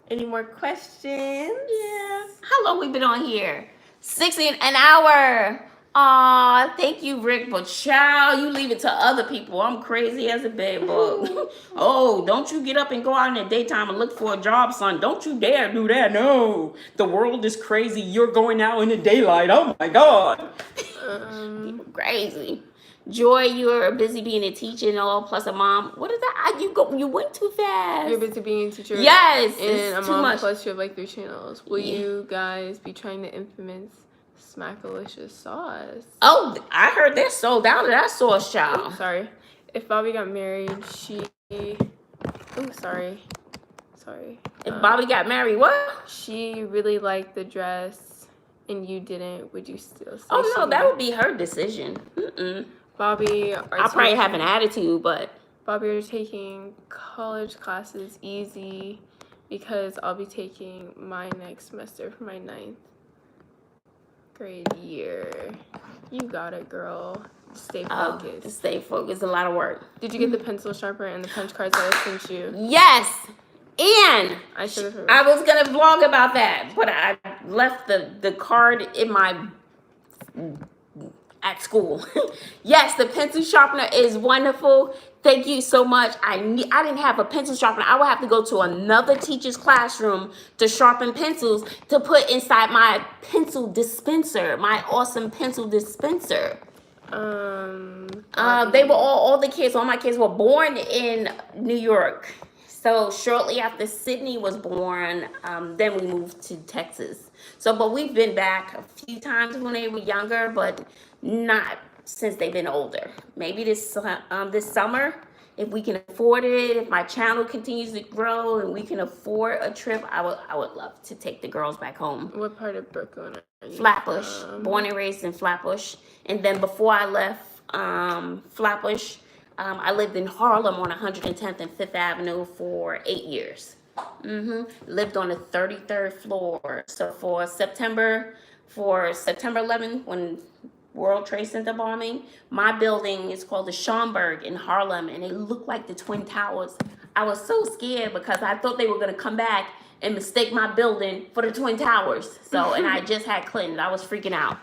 any more questions? Yeah. How long we been on here? 60 an hour. Aw, thank you, Rick. But child, you leave it to other people. I'm crazy as a bed bug. Oh, don't you get up and go out in the daytime and look for a job, son. Don't you dare do that. No. The world is crazy. You're going out in the daylight. Oh my God. People crazy. Joy, you're busy being a teacher and all, plus a mom. What is that? You went too fast. You're busy being a teacher. Yes, and it's a too mom. much. Plus, you have like 3 channels. Will you guys be trying the infamous Smackalicious sauce? Oh, I heard they're sold out of that sauce, child. Sorry. If Bobbi got married, she. Oh, sorry. If Bobbi got married, what? She really liked the dress, and you didn't. Would you still say? Oh no, that would be her decision. Bobbi, I'll probably have an attitude, but Bobbi, are taking college classes easy because I'll be taking my next semester for my 9th grade year. You got it, girl. Stay focused. Stay focused. A lot of work. Did you get the pencil sharpener and the punch cards that I sent you? Yes. And I was gonna vlog about that, but I left the card in my at school. Yes, the pencil sharpener is wonderful. Thank you so much. I didn't have a pencil sharpener. I would have to go to another teacher's classroom to sharpen pencils to put inside my pencil dispenser, my awesome pencil dispenser. They were all my kids were born in New York. So shortly after Sydney was born, then we moved to Texas. But we've been back a few times when they were younger, but not since they've been older. Maybe this summer, if we can afford it, if my channel continues to grow and we can afford a trip, I would love to take the girls back home. What part of Brooklyn are you Flatbush. Born and raised in Flatbush. And then before I left Flatbush, I lived in Harlem on 110th and 5th Avenue for 8 years. Lived on the 33rd floor. So for September 11th, when World Trade Center bombing, my building is called the Schomburg in Harlem, and it looked like the Twin Towers. I was so scared because I thought they were going to come back and mistake my building for the Twin Towers. And I just had Clinton. I was freaking out.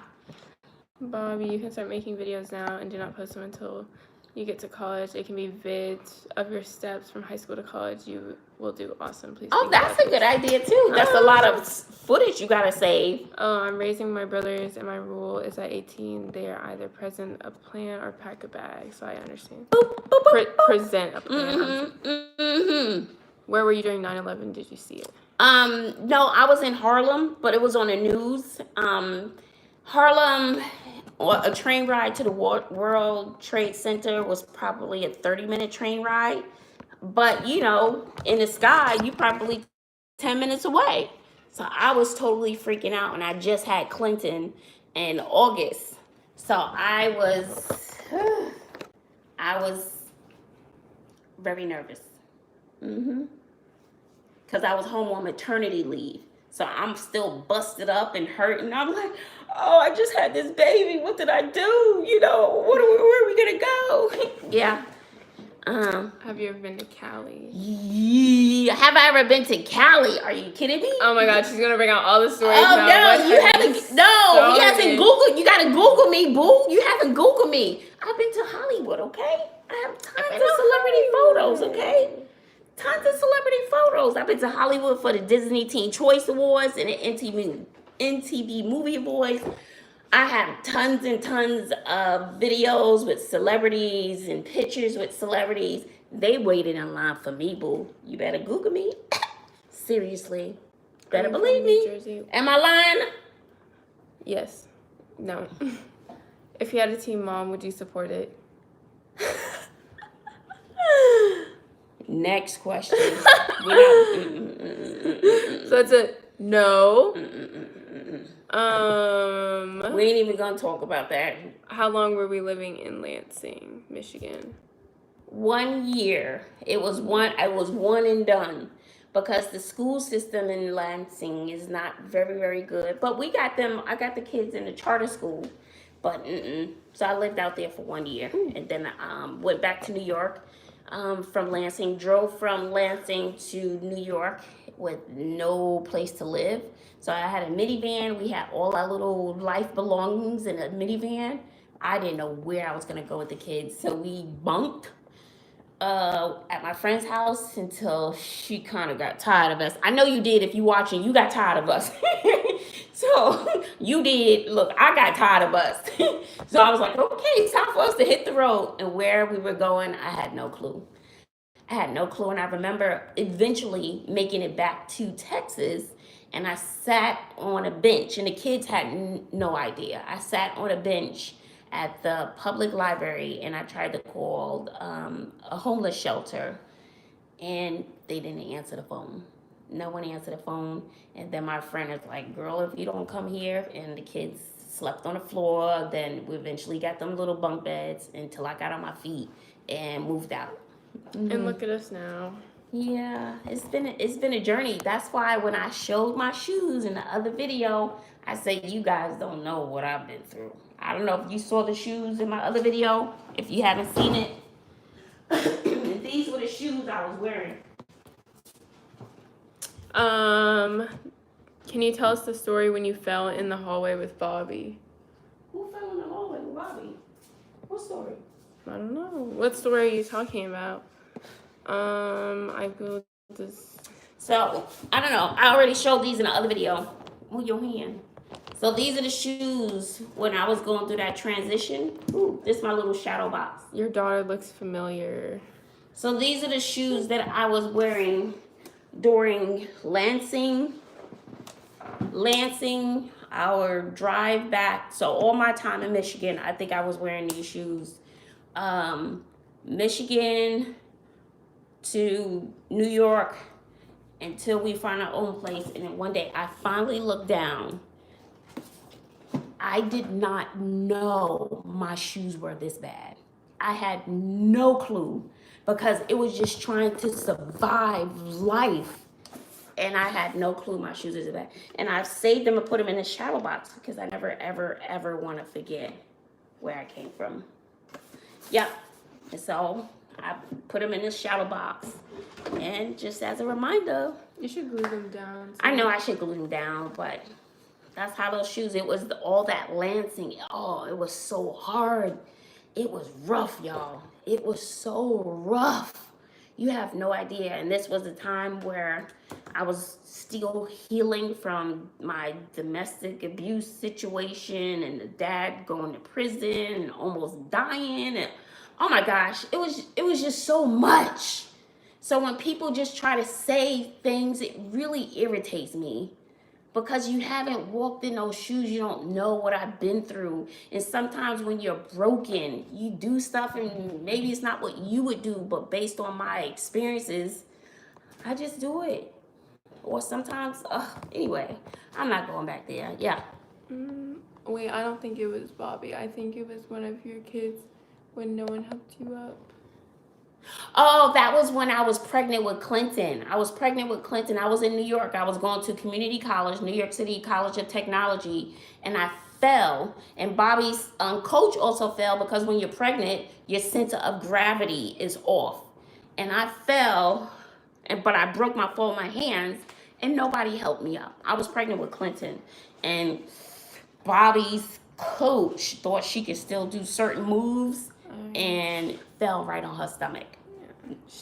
Bobbi, you can start making videos now and do not post them until you get to college. It can be vids of your steps from high school to college. You will do awesome. Please. Oh, that's a good idea too. That's a lot of footage you gotta save. Oh, I'm raising my brothers, and my rule is at 18 they are either present a plan or pack a bag. So I understand. Boop, boop, boop, boop. Present a plan. Where were you during 9/11? Did you see it? No, I was in Harlem, but it was on the news. Harlem. A train ride to the World Trade Center was probably a 30-minute train ride. But, in the sky, you probably 10 minutes away. So I was totally freaking out, and I just had Clinton in August. So I was very nervous. Because I was home on maternity leave. So I'm still busted up and hurting. I'm like, oh, I just had this baby. What did I do? Where are we going to go? Yeah. Have you ever been to Cali? Yeah. Have I ever been to Cali? Are you kidding me? Oh my God, she's going to bring out all the stories now. No, you haven't. No, he hasn't Googled. You got to Google me, boo. You haven't Googled me. I've been to Hollywood, okay? I have tons of celebrity photos, okay? Tons of celebrity photos. I've been to Hollywood for the Disney Teen Choice Awards and the MTV Movie Awards. I have tons and tons of videos with celebrities and pictures with celebrities. They waited in line for me, boo. You better Google me. Seriously. Better believe me. Jersey. Am I lying? Yes. No. If you had a Teen Mom, would you support it? Next question. So it's a no. We ain't even gonna talk about that. How long were we living in Lansing, Michigan? 1 year. I was one and done because the school system in Lansing is not very, very good. But I got the kids in the charter school. But so I lived out there for 1 year, and then I went back to New York. From Lansing, drove from Lansing to New York, with no place to live. So I had a minivan. We had all our little life belongings in a minivan. I didn't know where I was gonna go with the kids, so we bunked at my friend's house until she kind of got tired of us. I know you did. If you watching, you got tired of us. So you did. Look, I got tired of us. So I was like, okay, it's time for us to hit the road. And where we were going, I had no clue. I had no clue. And I remember eventually making it back to Texas, and I sat on a bench, and the kids had no idea. I sat on a bench at the public library, and I tried to call a homeless shelter, and they didn't answer the phone. No one answered the phone. And then my friend was like, girl, if you don't come here, and the kids slept on the floor, then we eventually got them little bunk beds until I got on my feet and moved out. And look at us now. Yeah, it's been a journey. That's why when I showed my shoes in the other video, I say you guys don't know what I've been through. I don't know if you saw the shoes in my other video. If you haven't seen it, these were the shoes I was wearing. Can you tell us the story when you fell in the hallway with Bobbi? Who fell in the hallway with Bobbi? What story? I don't know. What story are you talking about? I googled this. So, I don't know. I already showed these in the other video. Move your hand. So these are the shoes when I was going through that transition. Ooh, this is my little shadow box. Your daughter looks familiar. So these are the shoes that I was wearing during Lansing, our drive back. So all my time in Michigan, I think I was wearing these shoes. Michigan to New York until we found our own place. And then one day I finally looked down. I did not know my shoes were this bad. I had no clue because it was just trying to survive life. And I had no clue my shoes were this bad. And I've saved them and put them in a shadow box because I never, ever, ever want to forget where I came from. Yep. And so I put them in this shadow box. And just as a reminder. You should glue them down. I know I should glue them down, but that's how those shoes, it was all that Lansing. Oh, it was so hard. It was rough, y'all. It was so rough. You have no idea. And this was a time where I was still healing from my domestic abuse situation and the dad going to prison and almost dying. And oh my gosh, it was just so much. So when people just try to say things, it really irritates me. Because you haven't walked in those shoes, you don't know what I've been through. And sometimes when you're broken, you do stuff and maybe it's not what you would do, but based on my experiences, I just do it. Or sometimes, anyway, I'm not going back there. Yeah. Wait, I don't think it was Bobbi. I think it was one of your kids when no one helped you up. Oh, that was when I was pregnant with Clinton. I was in New York. I was going to community college, New York City College of Technology, and I fell. And Bobbi's coach also fell because when you're pregnant, your center of gravity is off. And I fell, but I broke my fall in my hands, and nobody helped me up. I was pregnant with Clinton, and Bobbi's coach thought she could still do certain moves and fell right on her stomach.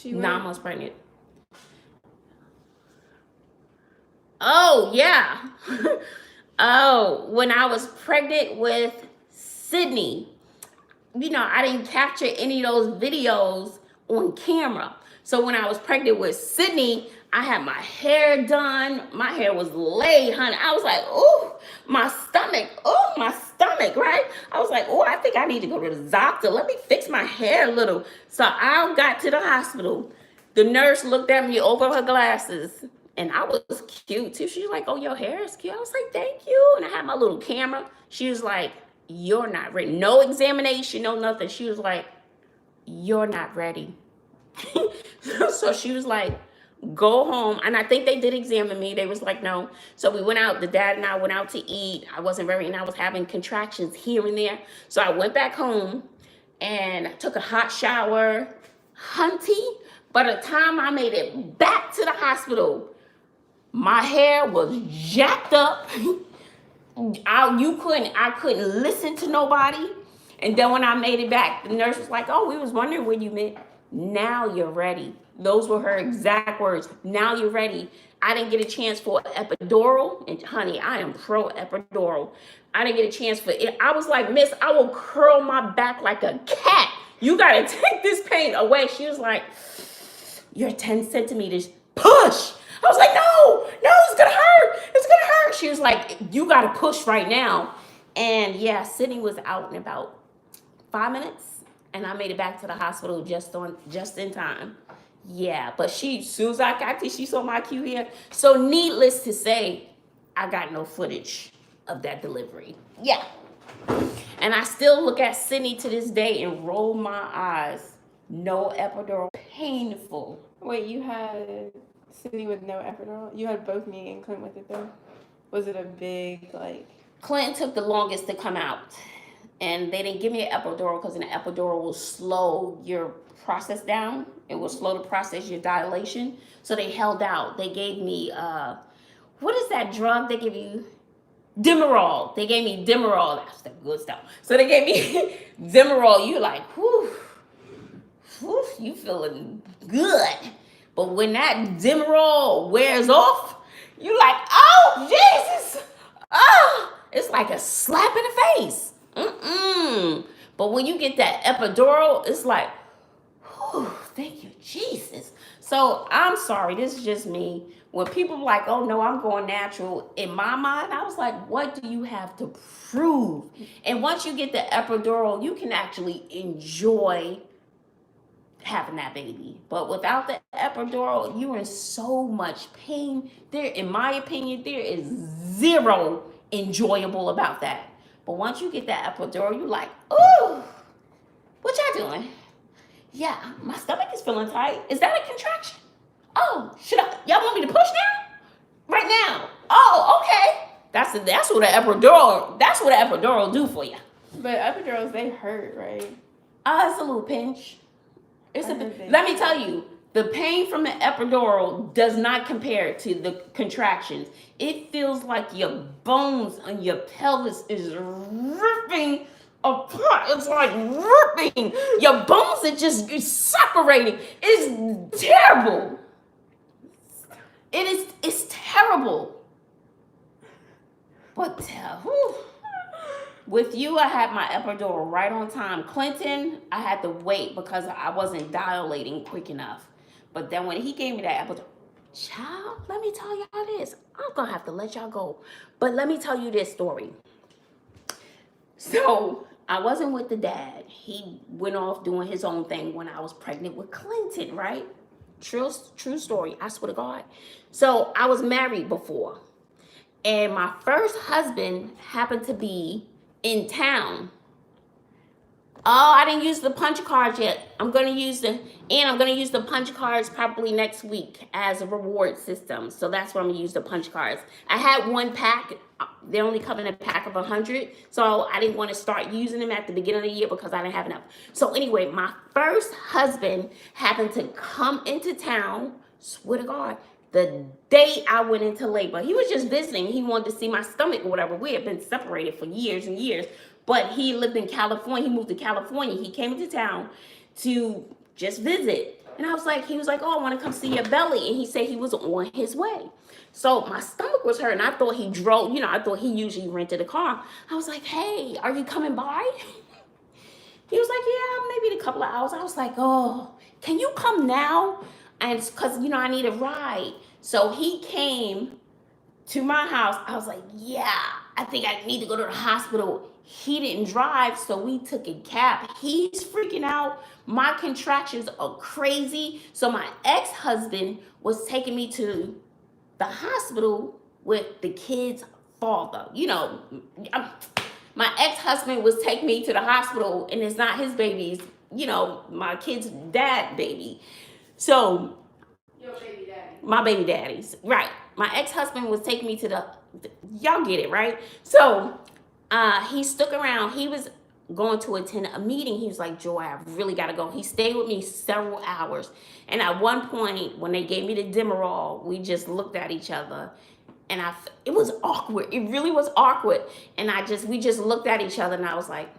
9 months pregnant. Oh, yeah. Oh, when I was pregnant with Sydney, I didn't capture any of those videos on camera. So when I was pregnant with Sydney, I had my hair done. My hair was laid, honey. I was like, oh, my stomach, right? I was like, oh, I think I need to go to the doctor. Let me fix my hair a little. So I got to the hospital. The nurse looked at me over her glasses, and I was cute too. She was like, oh, your hair is cute. I was like, thank you. And I had my little camera. She was like, you're not ready. No examination, no nothing. She was like, you're not ready. So she was like, go home. And I think they did examine me. They was like, no. So we went out. The dad and I went out to eat. I was having contractions here and there. So I went back home and took a hot shower. Hunty. By the time I made it back to the hospital, My hair was jacked up. I couldn't listen to nobody. And then when I made it back, the nurse was like, "Oh, we was wondering when you meant. Now you're ready." Those were her exact words. Now you're ready. I didn't get a chance for epidural, and honey, I am pro epidural. I didn't get a chance for it. I was like, "Miss, I will curl my back like a cat. You gotta take this pain away." She was like, "You're 10 centimeters. Push." I was like, "No, it's gonna hurt. It's gonna hurt." She was like, "You gotta push right now." And yeah, Sydney was out in about 5 minutes, and I made it back to the hospital just in time. Yeah, but as soon as I got there, she saw my cute hair. So needless to say, I got no footage of that delivery. Yeah. And I still look at Sydney to this day and roll my eyes. No epidural. Painful. Wait, you had Sydney with no epidural? You had both me and Clint with it though? Was it a big, like... Clinton took the longest to come out. And they didn't give me an epidural because an epidural will slow your process down. It will slow the process, your dilation. So they held out. They gave me, what is that drug they give you? Demerol. They gave me Demerol. That's the good stuff. So they gave me Demerol. You like, whew, you feeling good. But when that Demerol wears off, you like, oh, Jesus. Oh, it's like a slap in the face. But when you get that epidural, it's like, whew, thank you, Jesus. So I'm sorry, this is just me. When people are like, "Oh no, I'm going natural," in my mind, I was like, what do you have to prove? And once you get the epidural, you can actually enjoy having that baby. But without the epidural, you're in so much pain. There, in my opinion, there is zero enjoyable about that. But once you get that epidural, you're like, ooh, what y'all doing? Yeah, my stomach is feeling tight. Is that a contraction? Oh, y'all want me to push now? Right now. Oh, okay. That's what an epidural do for you. But epidurals, they hurt, right? It's a little pinch. Let me tell you, the pain from the epidural does not compare to the contractions. It feels like your bones and your pelvis is ripping apart. It's like ripping. Your bones are just separating. It's terrible. It's terrible. But with you, I had my epidural right on time. Clinton, I had to wait because I wasn't dilating quick enough. But then when he gave me that epidural, child, let me tell y'all this. I'm going to have to let y'all go. But let me tell you this story. So I wasn't with the dad. He went off doing his own thing when I was pregnant with Clinton, right? True story. I swear to God. So I was married before. And my first husband happened to be in town. Oh, I didn't use the punch cards yet. I'm gonna use the punch cards probably next week as a reward system. So that's where I'm gonna use the punch cards. I had one pack. They only come in a pack of 100. So I didn't want to start using them at the beginning of the year because I didn't have enough. So anyway, my first husband happened to come into town, swear to God, the day I went into labor. He was just visiting. He wanted to see my stomach or whatever. We had been separated for years and years. But he lived in California. He moved to California. He came into town to just visit. And he was like, "Oh, I want to come see your belly." And he said he was on his way. So my stomach was hurting. I thought he drove, I thought he usually rented a car. I was like, "Hey, are you coming by?" He was like, "Yeah, maybe in a couple of hours." I was like, "Oh, can you come now?" And because, I need a ride. So he came to my house. I was like, "Yeah, I think I need to go to the hospital." He didn't drive, so we took a cab. He's freaking out. My contractions are crazy. So my ex-husband was taking me to the hospital with the kid's father. My ex-husband was taking me to the hospital, and it's not his baby's, my kid's dad baby. So, your baby daddy. My baby daddy's, right. My ex-husband was taking me to y'all get it, right? So, he stuck around. He was going to attend a meeting. He was like, Joy, I really got to go. He stayed with me several hours. And at one point, when they gave me the Demerol, we just looked at each other. And it was awkward. It really was awkward. And we just looked at each other, and I was like,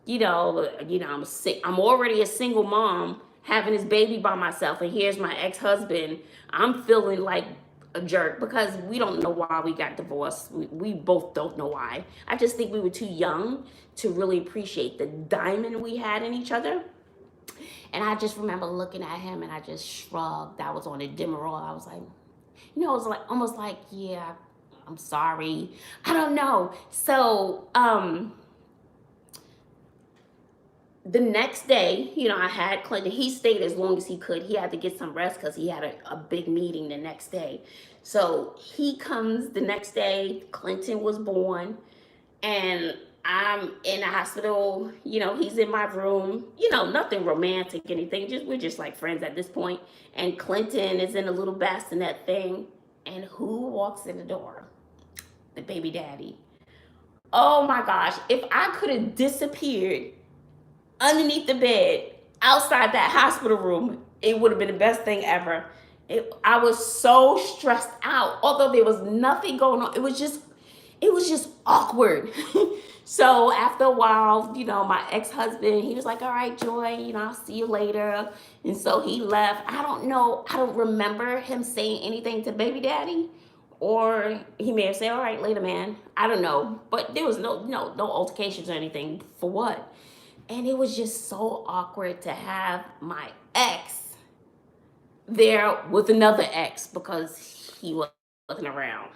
I'm already a single mom having this baby by myself, and here's my ex-husband. I'm feeling like a jerk because we don't know why we got divorced. We both don't know why. I just think we were too young to really appreciate the diamond we had in each other. And I just remember looking at him, and I just shrugged. I was on a Demerol. I was like, it was like almost like, yeah, I'm sorry. I don't know. So the next day, I had Clinton. He stayed as long as he could. He had to get some rest because he had a big meeting the next day. So he comes the next day. Clinton was born, and I'm in the hospital. He's in my room. Nothing romantic, anything. We're just like friends at this point. And Clinton is in a little bassinet thing. And who walks in the door? The baby daddy. Oh my gosh! If I could have disappeared underneath the bed outside that hospital room, it would have been the best thing ever. I was so stressed out, although there was nothing going on. It was just awkward. So after a while, my ex-husband, he was like, all right, Joy, I'll see you later. And so he left. I don't remember him saying anything to baby daddy, or he may have said, all right, later, man. I don't know. But there was no altercations or anything. For what? And it was just so awkward to have my ex there with another ex because he wasn't around.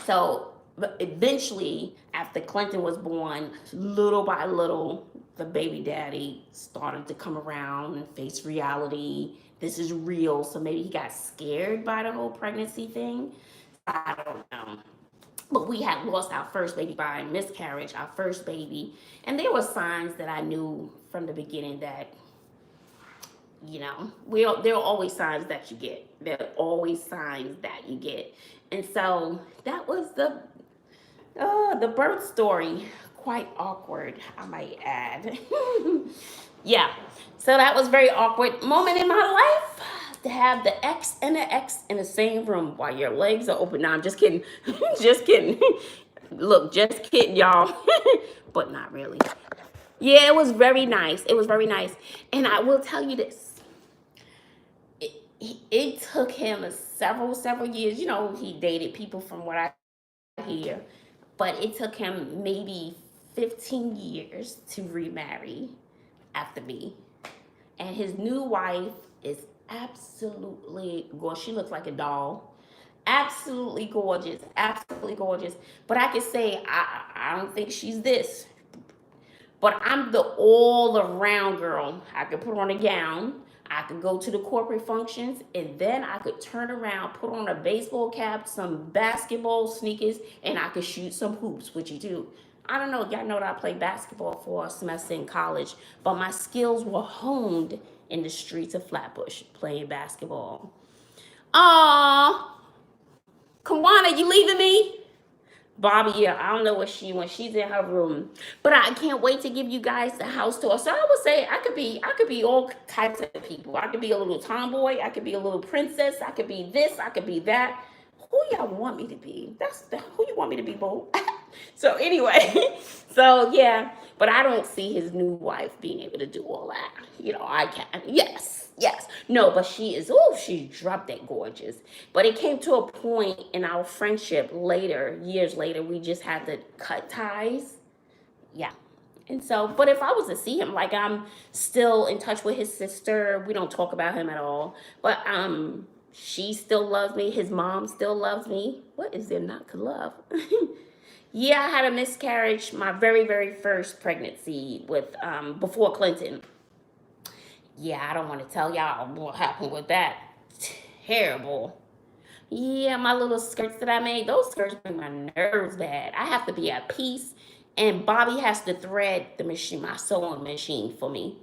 So eventually, after Clinton was born, little by little, the baby daddy started to come around and face reality. This is real. So maybe he got scared by the whole pregnancy thing. I don't know. But we had lost our first baby by miscarriage, our first baby. And there were signs that I knew from the beginning that, there are always signs that you get. There are always signs that you get. And so that was the birth story. Quite awkward, I might add. Yeah. So that was a very awkward moment in my life. To have the ex and the ex in the same room while your legs are open. Now, I'm just kidding. Just kidding. Look, just kidding, y'all. But not really. Yeah, it was very nice. It was very nice. And I will tell you this. It took him several years. He dated people from what I hear. But it took him maybe 15 years to remarry after me. And his new wife is absolutely gorgeous. She looks like a doll. Absolutely gorgeous. Absolutely gorgeous. But I can say I don't think she's this. But I'm the all-around girl. I could put on a gown. I could go to the corporate functions, and then I could turn around, put on a baseball cap, some basketball sneakers, and I could shoot some hoops, which you do. I don't know, y'all know that I played basketball for a semester in college, but my skills were honed in the streets of Flatbush playing basketball. Aww, Kawana, you leaving me? Bobbi, yeah, I don't know when she's in her room, but I can't wait to give you guys the house tour. So I would say I could be all types of people. I could be a little tomboy. I could be a little princess. I could be this. I could be that. Who y'all want me to be? Who you want me to be, boo? So anyway, so yeah, but I don't see his new wife being able to do all that. I can. Yes. No, but she's drop dead gorgeous. But it came to a point in our friendship years later, we just had to cut ties. Yeah. And so, but if I was to see him, like I'm still in touch with his sister. We don't talk about him at all. But she still loves me. His mom still loves me. What is there not to love? Yeah, I had a miscarriage, my very, very first pregnancy with before Clinton. Yeah, I don't want to tell y'all what happened with that. Terrible. Yeah, my little skirts that I made, those skirts make my nerves bad. I have to be at peace, and Bobbi has to thread the machine, my sewing machine for me.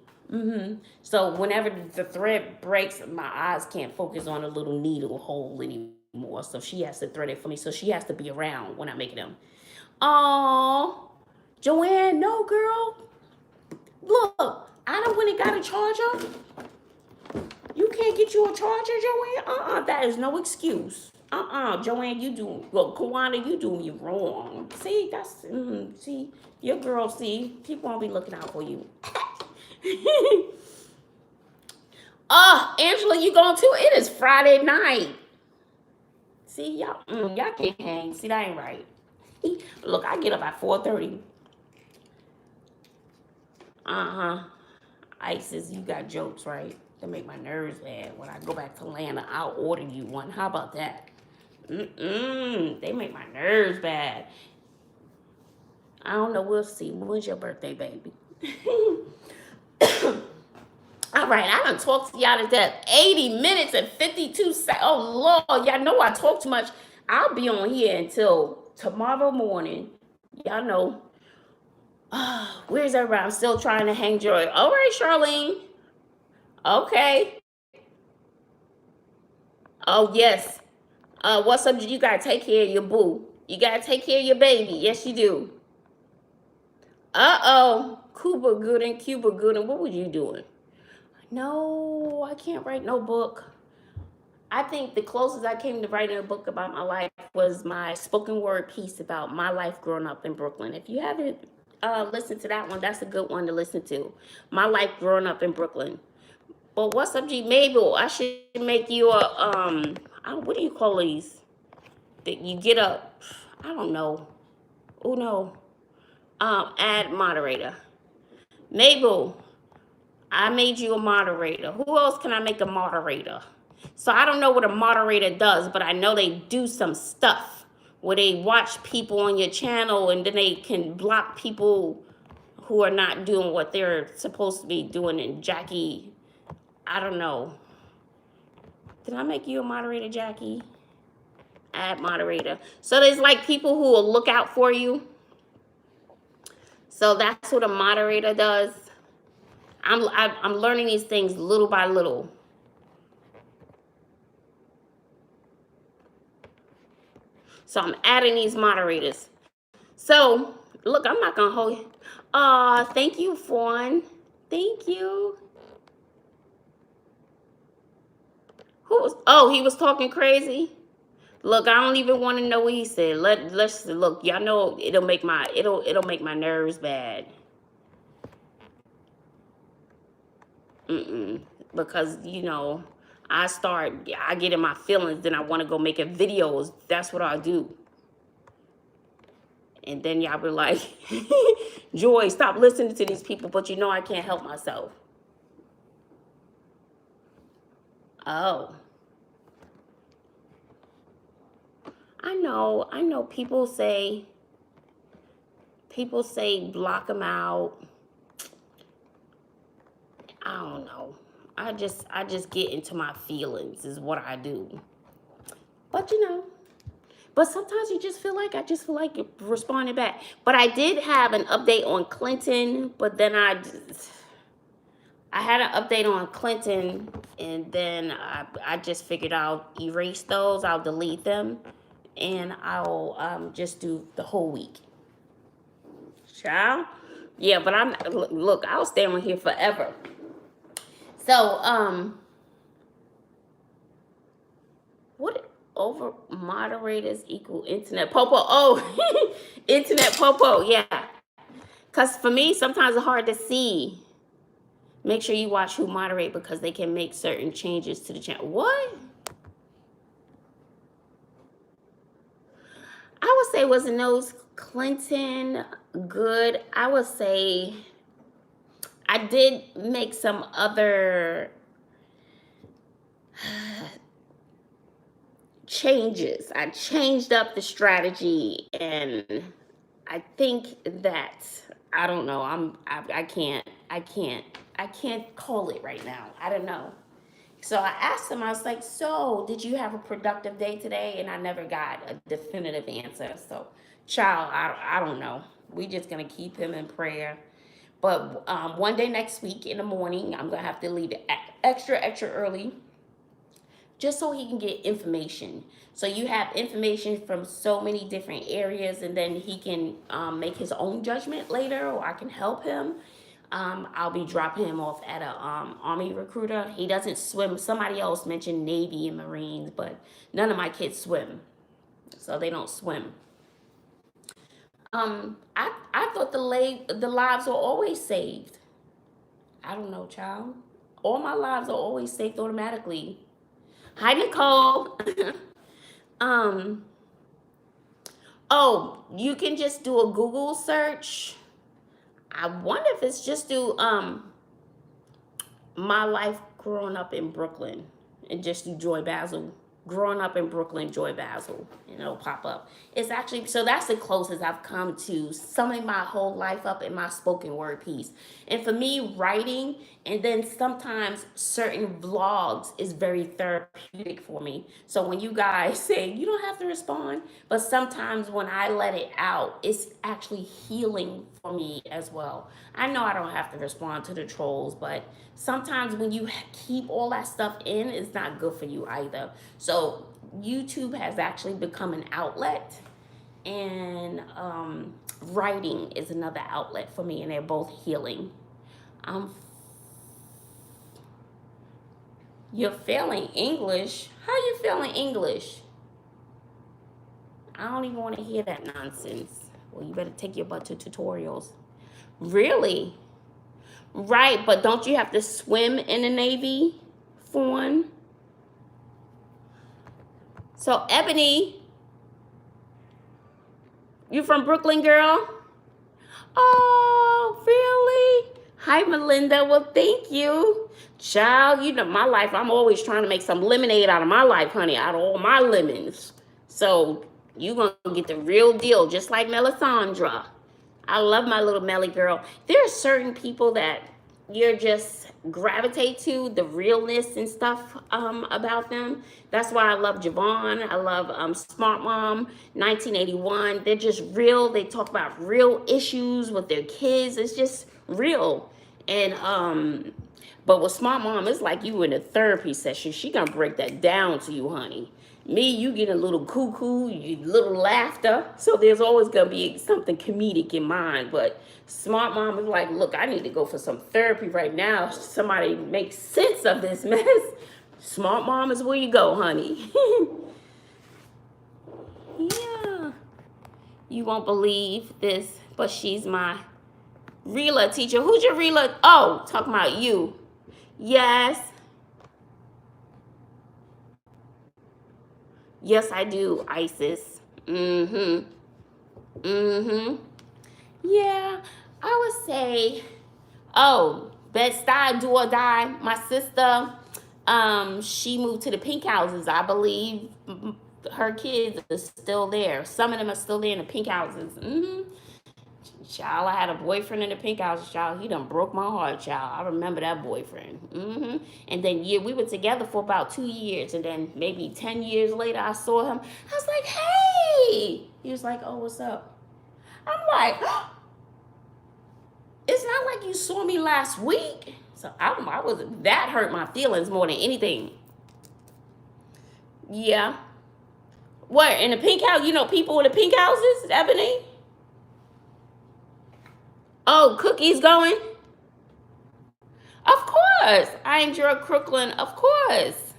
So whenever the thread breaks, my eyes can't focus on a little needle hole anymore. So she has to thread it for me. So she has to be around when I'm making them. Oh, Joanne, no, girl. Look, I done went and got a charger. You can't get you a charger, Joanne? That is no excuse. Joanne, you do, well, Kawana, you do me wrong. See, see, your girl, see, people won't be looking out for you. Angela, you going too? It is Friday night. See, y'all can't hang. See, that ain't right. Look, I get up at 4:30. Isis, you got jokes, right? They make my nerves bad. When I go back to Atlanta, I'll order you one. How about that? They make my nerves bad. I don't know. We'll see. When's your birthday, baby? All right, I done talked to y'all to death. 80 minutes and 52 seconds. Oh, Lord, y'all know I talk too much. I'll be on here until tomorrow morning. Y'all know. Where's everybody? I'm still trying to hang joy. All right, Charlene. Okay. Oh, yes. What's up? You got to take care of your boo. You got to take care of your baby. Yes, you do. Uh-oh. Cuba Gooden. What were you doing? No, I can't write no book. I think the closest I came to writing a book about my life was my spoken word piece about my life growing up in Brooklyn. If you haven't listened to that one, that's a good one to listen to. My life growing up in Brooklyn. But what's up, G? Mabel, I should make you a, what do you call these? That you get up, I don't know. Oh, no. Add moderator. Mabel, I made you a moderator. Who else can I make a moderator? So I don't know what a moderator does, but I know they do some stuff where they watch people on your channel and then they can block people who are not doing what they're supposed to be doing. And Jackie, I don't know. Did I make you a moderator, Jackie? Add moderator. So there's like people who will look out for you. So that's what a moderator does. I'm learning these things little by little. So I'm adding these moderators. So look, I'm not gonna hold you. Thank you, Fawn. Thank you. He was talking crazy. Look, I don't even want to know what he said. Let's look. Y'all know it'll make my nerves bad. Because I get in my feelings, then I want to go make videos. That's what I do. And then y'all be like, Joy, stop listening to these people, but I can't help myself. Oh. I know people say block them out. I don't know. I just get into my feelings is what I do. But but sometimes I just feel like responding back. But I did have an update on Clinton, but then I had an update on Clinton, and then I just figured I'll erase those, I'll delete them, and I'll just do the whole week. Child? Yeah, but look, I'll stay on here forever. So, what over moderators equal internet popo? Oh, internet popo, yeah. Because for me, sometimes it's hard to see. Make sure you watch who moderate because they can make certain changes to the channel. What? I would say wasn't those Clinton good? I would say I did make some other changes. I changed up the strategy, and I think that I don't know. I can't call it right now. I don't know. So I asked him, I was like, so did you have a productive day today? And I never got a definitive answer. So, child, I don't know. We just going to keep him in prayer. But one day next week in the morning, I'm going to have to leave extra early. just so he can get information. So you have information from so many different areas, and then he can make his own judgment later, or I can help him. I'll be dropping him off at a Army recruiter. He doesn't swim. Somebody else mentioned Navy and Marines, but none of my kids swim, so they don't swim. I thought the lives were always saved. I don't know, child. All my lives are always saved automatically. Hi, Nicole. Oh, you can just do a Google search. I wonder if it's just do my life growing up in Brooklyn, and just do Joy Bazzle. Growing up in Brooklyn, Joy Bazzle, and it'll pop up. It's actually, so that's the closest I've come to summing my whole life up in my spoken word piece. And for me, writing and then sometimes certain vlogs is very therapeutic for me. So when you guys say you don't have to respond, but sometimes when I let it out, it's actually healing for me as well. I know I don't have to respond to the trolls, but sometimes when you keep all that stuff in, it's not good for you either. So YouTube has actually become an outlet, and writing is another outlet for me, and they're both healing. You're failing English? How you failing English? I don't even want to hear that nonsense. Well, you better take your butt to tutorials. Really? Right, but don't you have to swim in the Navy for one? So, Ebony, you from Brooklyn, girl? Oh, really? Hi, Melinda. Well, thank you. Child, you know my life. I'm always trying to make some lemonade out of my life, honey, out of all my lemons. So, you going to get the real deal, just like Melisandra. I love my little Melly girl. There are certain people that you're just gravitate to, the realness and stuff about them. That's why I love Javon. I love Smartmom, 1981. They're just real. They talk about real issues with their kids. It's just real. And but with Smartmom, it's like you in a therapy session. She gonna break that down to you, honey. Me, you get a little cuckoo, you little laughter. So there's always gonna be something comedic in mind. But Smartmom is like, look, I need to go for some therapy right now. Somebody make sense of this mess. Smartmom is where you go, honey. Yeah. You won't believe this, but she's my Rela teacher. Who's your Rela? Oh, talking about you. Yes. Yes, I do, Isis. Yeah, I would say, oh, Bed-Stuy, do or die. My sister, she moved to the pink houses. I believe her kids are still there. Some of them are still there in the pink houses. Child, I had a boyfriend in the pink house, child. He done broke my heart, child. I remember that boyfriend. And then we were together for about 2 years. And then maybe 10 years later, I saw him. I was like, hey. He was like, oh, what's up? I'm like, oh, it's not like you saw me last week. So I was, that hurt my feelings more than anything. Yeah. What, in the pink house? You know people in the pink houses, Ebony? Oh, Cookie's going? Of course. I enjoy Crooklyn. Of course.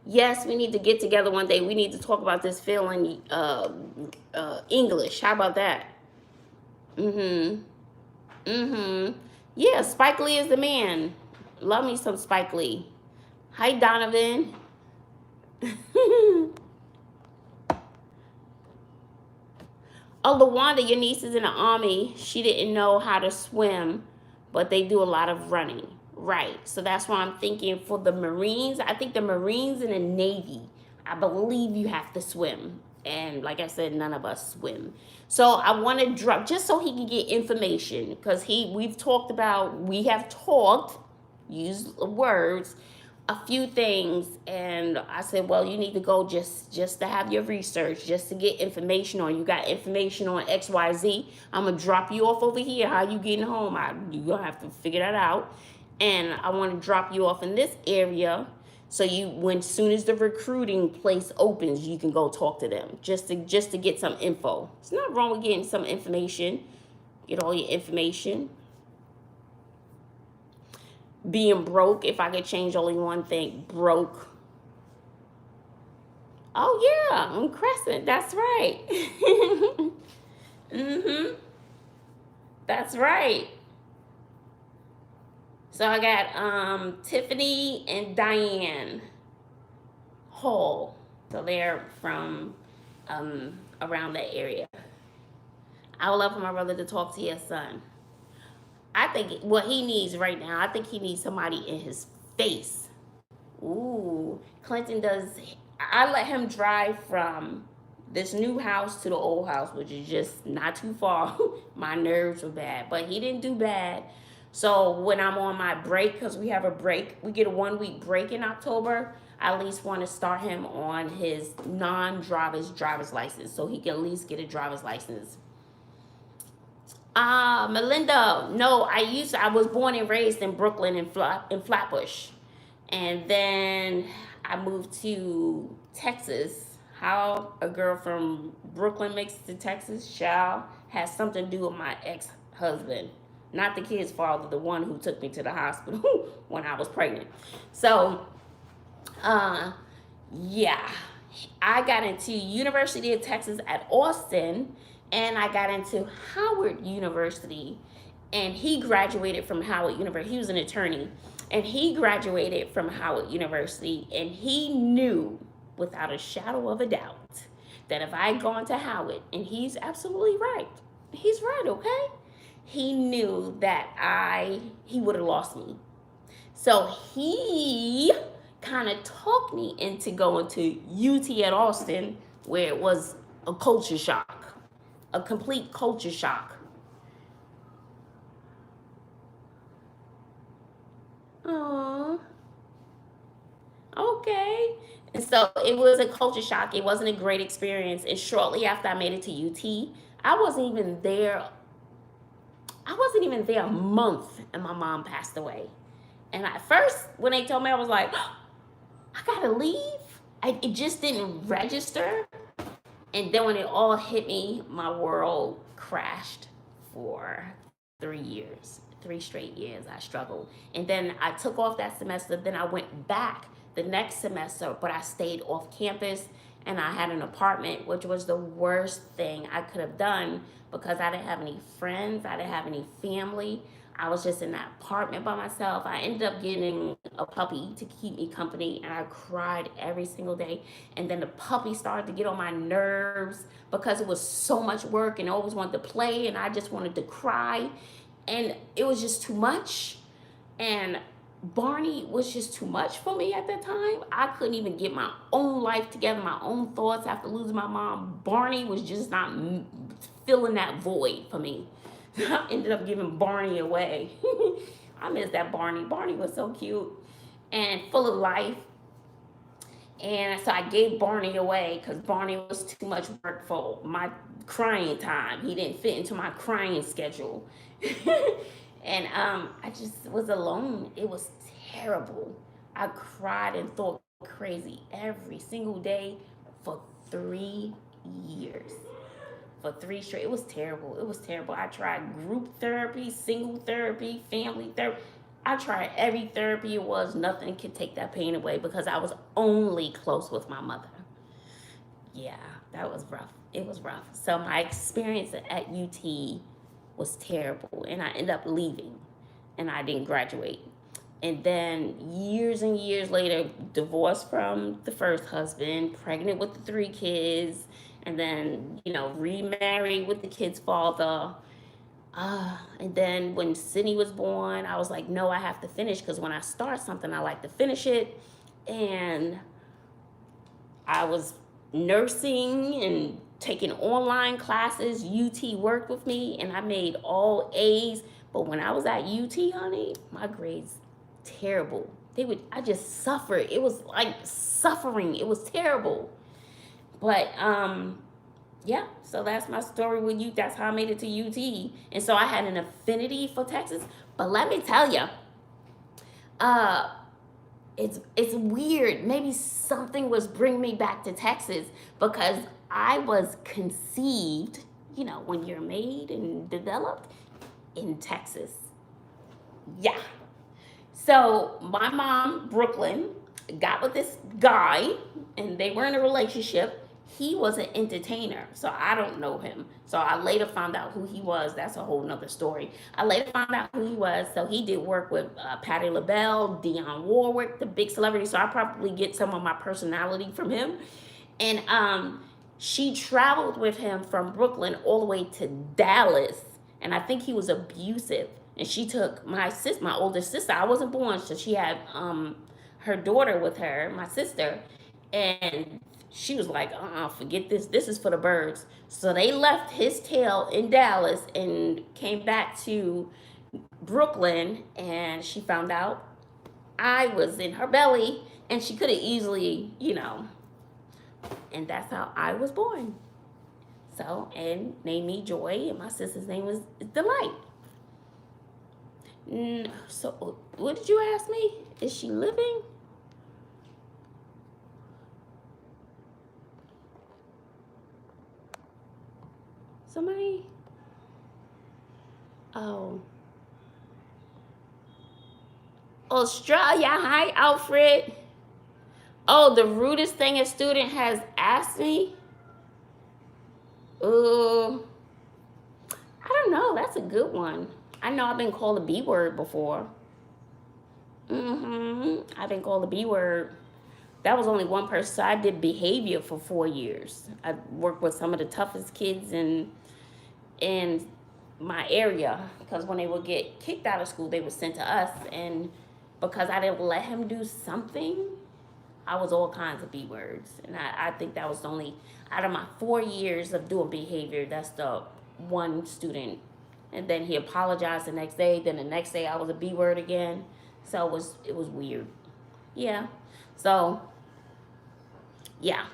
Yes, we need to get together one day. We need to talk about this failing English. How about that? Yeah, Spike Lee is the man. Love me some Spike Lee. Hi, Donovan. Oh, LaWanda, your niece is in the Army. She didn't know how to swim, but they do a lot of running. Right. So that's why I'm thinking for the Marines. I think the Marines and the Navy, I believe you have to swim. And like I said, none of us swim. So I want to drop, just so he can get information, because we have talked, used words, a few things, and I said, well, you need to go just to have your research, just to get information on. You got information on XYZ. I'm gonna drop you off over here. How you getting home? You're gonna have to figure that out. and I want to drop you off in this area. So when soon as the recruiting place opens, you can go talk to them just to get some info. It's not wrong with getting some information. Get all your information. Being broke, if I could change only one thing, broke. Oh yeah, I'm Crescent. That's right. That's right. So I got Tiffany and Diane Hall. So they're from around that area. I would love for my brother to talk to your son. I think what he needs right now, I think he needs somebody in his face. Ooh, Clinton does. I let him drive from this new house to the old house, which is just not too far. My nerves were bad, but he didn't do bad. So when I'm on my break, because we have a break, we get a 1 week break in October, I at least want to start him on his driver's license, so he can at least get a driver's license. Melinda, no, I was born and raised in Brooklyn in Flatbush. And then I moved to Texas. How a girl from Brooklyn makes it to Texas, child, has something to do with my ex-husband. Not the kid's father, the one who took me to the hospital when I was pregnant. So, yeah. I got into University of Texas at Austin, and I got into Howard University, and he graduated from Howard University. He was an attorney, and he graduated from Howard University, and he knew without a shadow of a doubt that if I had gone to Howard, and he's absolutely right. He's right, okay? He knew that he would have lost me. So he kind of talked me into going to UT at Austin, where it was a culture shock, a complete culture shock. Aww. Okay. And so it was a culture shock. It wasn't a great experience. And shortly after I made it to UT, I wasn't even there a month, and my mom passed away. And at first, when they told me, I was like, oh, I gotta leave. It just didn't register. And then when it all hit me, my world crashed for 3 straight years. I struggled. And then I took off that semester. Then I went back the next semester, but I stayed off campus, and I had an apartment, which was the worst thing I could have done because I didn't have any friends. I didn't have any family. I was just in that apartment by myself. I ended up getting a puppy to keep me company, and I cried every single day. And then the puppy started to get on my nerves because it was so much work, and I always wanted to play, and I just wanted to cry. And it was just too much. And Barney was just too much for me at that time. I couldn't even get my own life together, my own thoughts after losing my mom. Barney was just not filling that void for me. I ended up giving Barney away. I miss that Barney. Barney was so cute and full of life. And so I gave Barney away because Barney was too much work for my crying time. He didn't fit into my crying schedule. And I just was alone. It was terrible. I cried and thought crazy every single day for 3 years. For 3 straight. It was terrible. It was terrible. I tried group therapy, single therapy, family therapy. I tried every therapy it was. Nothing could take that pain away because I was only close with my mother. Yeah, that was rough. It was rough. So my experience at UT was terrible, and I ended up leaving, and I didn't graduate. And then years and years later, divorced from the first husband, pregnant with the 3 kids, and then, remarried with the kid's father. And then when Sydney was born, I was like, no, I have to finish, because when I start something, I like to finish it. And I was nursing and taking online classes. UT worked with me, and I made all A's. But when I was at UT, honey, my grades terrible. I just suffered. It was like suffering. It was terrible. But yeah, so that's my story with you. That's how I made it to UT. And so I had an affinity for Texas. But let me tell you, uh, it's weird. Maybe something was bringing me back to Texas because I was conceived, you know, when you're made and developed in Texas. Yeah. So my mom, Brooklyn, got with this guy and they were in a relationship. He was an entertainer, so I don't know him. So I later found out who he was. That's a whole nother story. I later found out who he was. So he did work with Patti LaBelle, Dionne Warwick, the big celebrities. So I probably get some of my personality from him. And she traveled with him from Brooklyn all the way to Dallas. And I think he was abusive. And she took my older sister. I wasn't born, so she had her daughter with her, my sister. And she was like, forget this. This is for the birds. So they left his tail in Dallas and came back to Brooklyn. And she found out I was in her belly. And she could have easily, you know. And that's how I was born. So, and named me Joy. And my sister's name was Delight. So, what did you ask me? Is she living? Somebody? Oh. Australia. Hi, Alfred. Oh, the rudest thing a student has asked me? I don't know. That's a good one. I know I've been called a B word before. I've been called a B word. That was only one person. So I did behavior for 4 years. I worked with some of the toughest kids in my area, because when they would get kicked out of school, they were sent to us. And because I didn't let him do something, I was all kinds of B words. And I think that was the only, out of my 4 years of doing behavior, that's the one student. And then he apologized the next day. Then the next day I was a B word again. So it was weird. Yeah. So, yeah.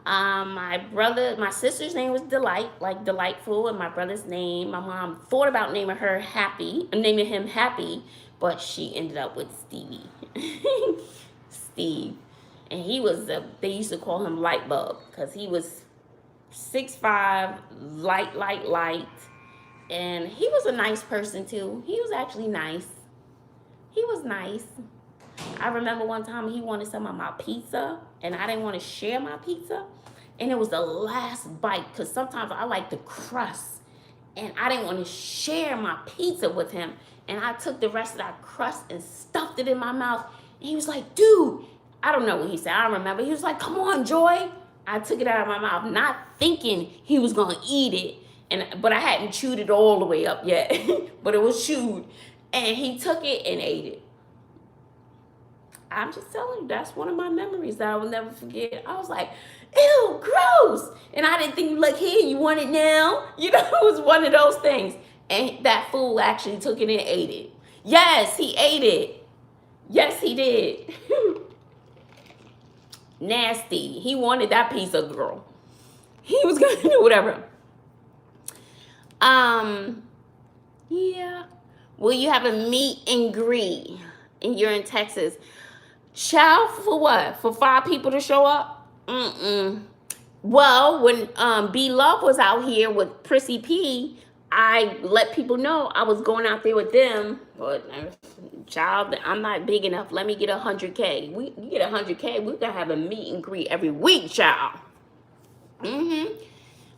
My sister's name was Delight, like delightful, and my brother's name, my mom thought about naming him Happy, but she ended up with Stevie. Steve. And he was, they used to call him Light Bulb, because he was 6'5", light. And he was a nice person too. He was actually nice. He was nice. I remember one time he wanted some of my pizza, and I didn't want to share my pizza. And it was the last bite, because sometimes I like the crust. And I didn't want to share my pizza with him. And I took the rest of that crust and stuffed it in my mouth. And he was like, dude, I don't know what he said. I don't remember. He was like, come on, Joy. I took it out of my mouth, not thinking he was going to eat it. But I hadn't chewed it all the way up yet. But it was chewed. And he took it and ate it. I'm just telling you, that's one of my memories that I will never forget. I was like, ew, gross. And I didn't think, like, here, you want it now? You know, it was one of those things. And that fool actually took it and ate it. Yes, he ate it. Yes, he did. Nasty. He wanted that pizza, girl. He was going to do whatever. Yeah. Will you have a meet and greet? And you're in Texas. Child, for what? For 5 people to show up? Well, when B Love was out here with Prissy P, I let people know I was going out there with them. But child, I'm not big enough. Let me get 100K. You get 100K, we're gonna have a meet and greet every week, child.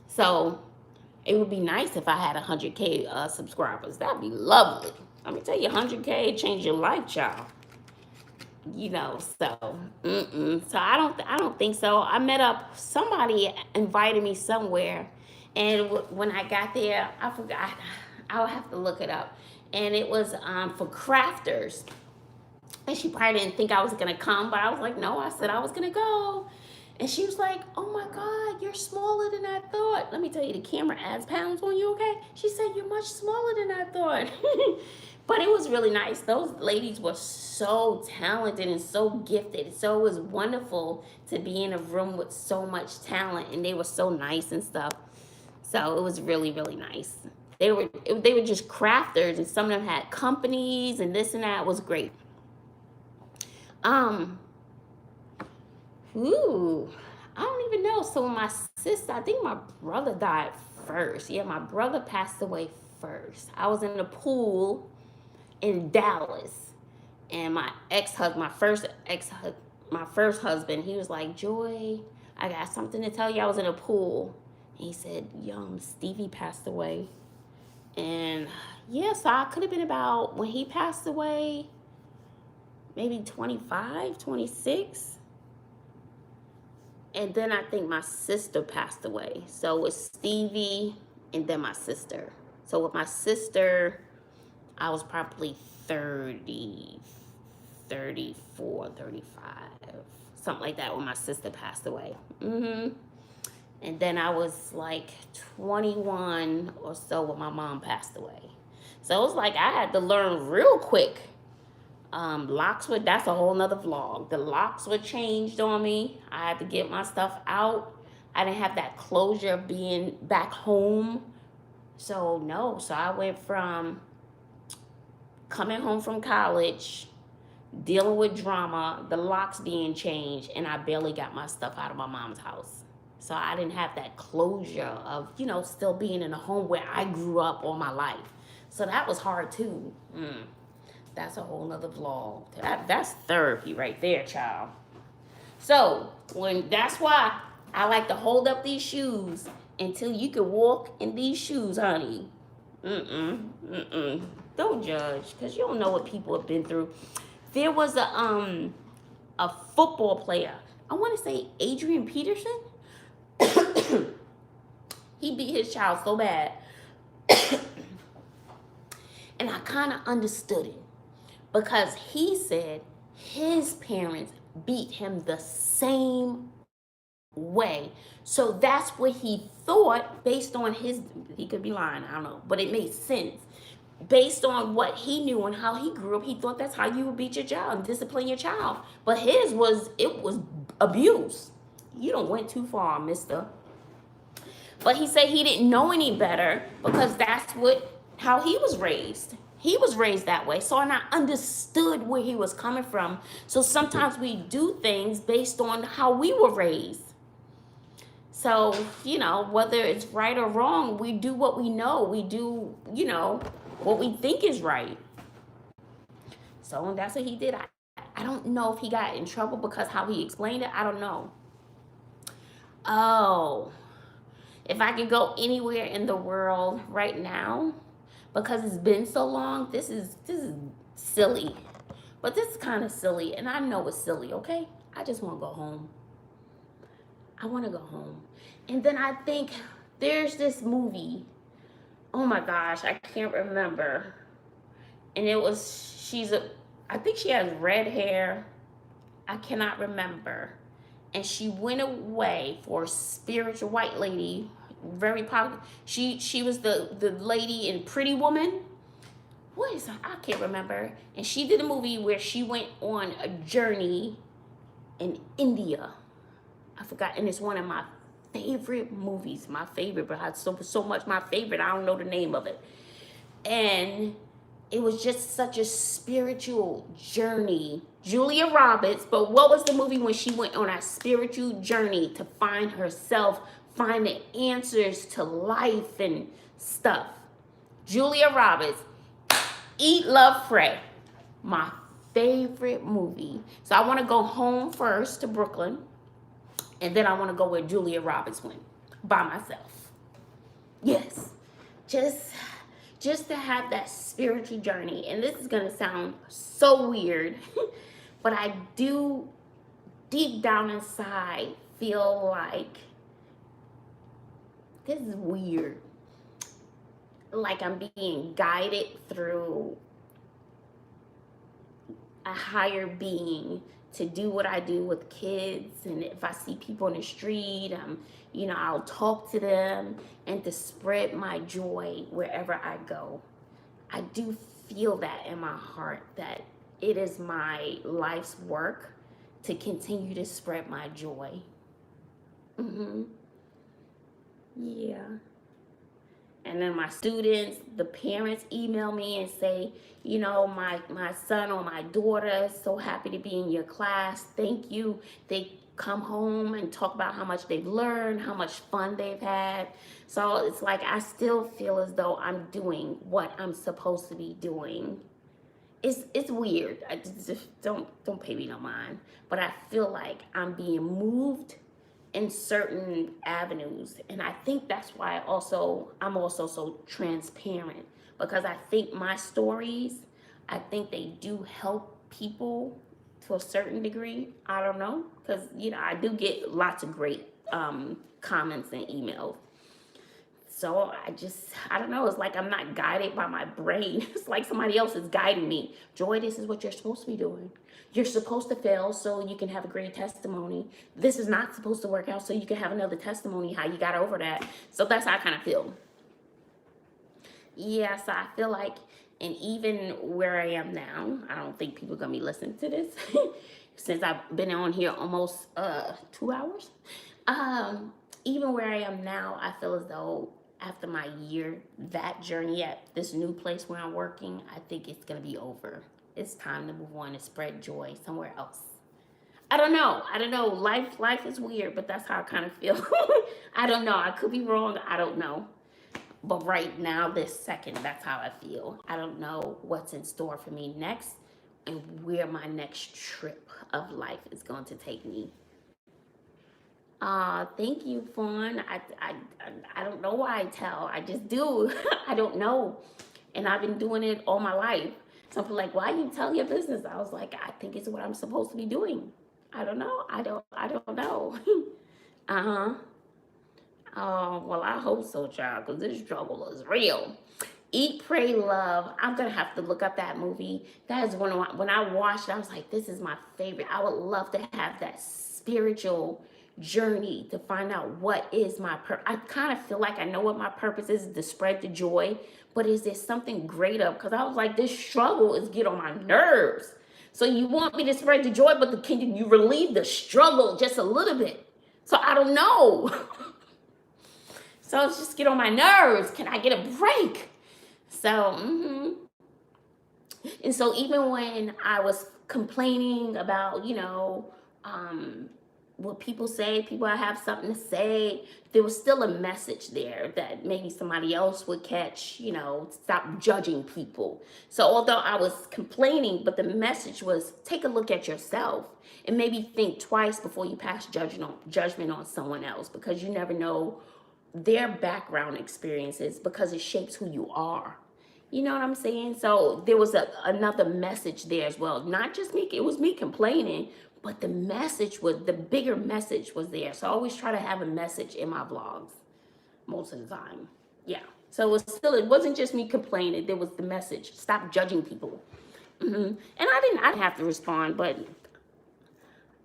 So it would be nice if I had 100K subscribers. That'd be lovely. Let me tell you, 100K change your life, child. You know, so so I don't think so. I met up, somebody invited me somewhere, and when I got there, I forgot. I'll have to look it up. And it was for crafters, and she probably didn't think I was gonna come, but I was like, no, I said I was gonna go. And she was like, oh my God, you're smaller than I thought. Let me tell you, the camera adds pounds on you, okay? She said, you're much smaller than I thought. But it was really nice. Those ladies were so talented and so gifted. So it was wonderful to be in a room with so much talent. And they were so nice and stuff. So it was really, really nice. They were just crafters, and some of them had companies and this and that. It was great. Ooh, I don't even know. So my sister, I think my brother died first. Yeah, my brother passed away first. I was in the pool in Dallas, and my first husband, he was like, Joy, I got something to tell you. I was in a pool. And he said, Stevie passed away. And yeah, so I could have been about, when he passed away, maybe 25, 26. And then I think my sister passed away. So it was Stevie and then my sister. So with my sister, I was probably 30, 34, 35, something like that when my sister passed away. And then I was like 21 or so when my mom passed away. So it was like I had to learn real quick. Locks were, that's a whole nother vlog. The locks were changed on me. I had to get my stuff out. I didn't have that closure of being back home. So no, so I went from coming home from college, dealing with drama, the locks being changed, and I barely got my stuff out of my mom's house. So I didn't have that closure of, still being in a home where I grew up all my life. So that was hard too. That's a whole nother vlog. That's therapy right there, child. So that's why I like to hold up these shoes until you can walk in these shoes, honey. Don't judge, because you don't know what people have been through. There was a football player. I want to say Adrian Peterson. He beat his child so bad. And I kind of understood it. Because he said his parents beat him the same way. So that's what he thought based on he could be lying, I don't know, but it made sense. Based on what he knew and how he grew up, he thought that's how you would beat your child and discipline your child. But it was abuse. You don't went too far, mister. But he said he didn't know any better because that's how he was raised. He was raised that way. So I understood where he was coming from. So sometimes we do things based on how we were raised. So, whether it's right or wrong, we do what we know. We do, what we think is right. So that's what he did. I don't know if he got in trouble because how he explained it. I don't know. Oh, if I could go anywhere in the world right now, because it's been so long, this is silly. But this is kind of silly, and I know it's silly, okay? I just want to go home. I want to go home. And then I think there's this movie. Oh my gosh, I can't remember. And it was, I think she has red hair. I cannot remember. And she went away for a spiritual white lady, very popular. She was the lady in Pretty Woman. What is that? I can't remember. And she did a movie where she went on a journey in India. I forgot, and it's one of my favorite movies. My favorite, but I had so much my favorite. I don't know the name of it. And it was just such a spiritual journey. Julia Roberts, but what was the movie when she went on a spiritual journey to find herself, find the answers to life and stuff? Julia Roberts, Eat, Love, Pray. My favorite movie. So I want to go home first to Brooklyn, and then I want to go where Julia Roberts went, by myself. Yes, just to have that spiritual journey. And this is going to sound so weird, but I do deep down inside feel like this is weird. Like I'm being guided through a higher being to do what I do with kids. And if I see people in the street, I'll talk to them and to spread my joy wherever I go. I do feel that in my heart that it is my life's work to continue to spread my joy. Yeah. And then my students, the parents email me and say, you know, my son or my daughter is so happy to be in your class. Thank you. They come home and talk about how much they've learned, how much fun they've had. So it's like I still feel as though I'm doing what I'm supposed to be doing. It's weird. I just don't pay me no mind. But I feel like I'm being moved in certain avenues, and I think that's why I'm also so transparent, because I think my stories, I think they do help people to a certain degree. I don't know, because you know I do get lots of great comments and emails. So I don't know, it's like I'm not guided by my brain. It's like somebody else is guiding me. Joy, this is what you're supposed to be doing. You're supposed to fail so you can have a great testimony. This is not supposed to work out so you can have another testimony, how you got over that. So that's how I kind of feel. Yeah, so I feel like, and even where I am now, I don't think people are going to be listening to this since I've been on here almost 2 hours. Even where I am now, I feel as though after my year, that journey at this new place where I'm working, I think it's going to be over. It's time to move on and spread joy somewhere else. I don't know. Life is weird, but that's how I kind of feel. I don't know. I could be wrong. I don't know. But right now, this second, that's how I feel. I don't know what's in store for me next and where my next trip of life is going to take me. Thank you, Fawn. I don't know why I tell. I just do. I don't know. And I've been doing it all my life. Some people are like, why you tell your business? I was like, I think it's what I'm supposed to be doing. I don't know. I don't know. Uh-huh. Oh, well, I hope so, child, because this trouble is real. Eat, Pray, Love. I'm going to have to look up that movie. That is when I watched it, I was like, this is my favorite. I would love to have that spiritual journey to find out what is my purpose. I kind of feel like I know what my purpose is, to spread the joy, but is there something greater? Because I was like, this struggle is getting on my nerves. So you want me to spread the joy, but can you relieve the struggle just a little bit? So I don't know. So it's just get on my nerves. Can I get a break? So, And so even when I was complaining about, what people say, people have something to say, there was still a message there that maybe somebody else would catch, stop judging people. So although I was complaining, but the message was take a look at yourself and maybe think twice before you pass judgment on someone else, because you never know their background experiences, because it shapes who you are. You know what I'm saying? So there was another message there as well. Not just me, it was me complaining, but the bigger message was there. So I always try to have a message in my vlogs most of the time. Yeah. So it wasn't just me complaining. There was the message. Stop judging people. And I didn't have to respond, but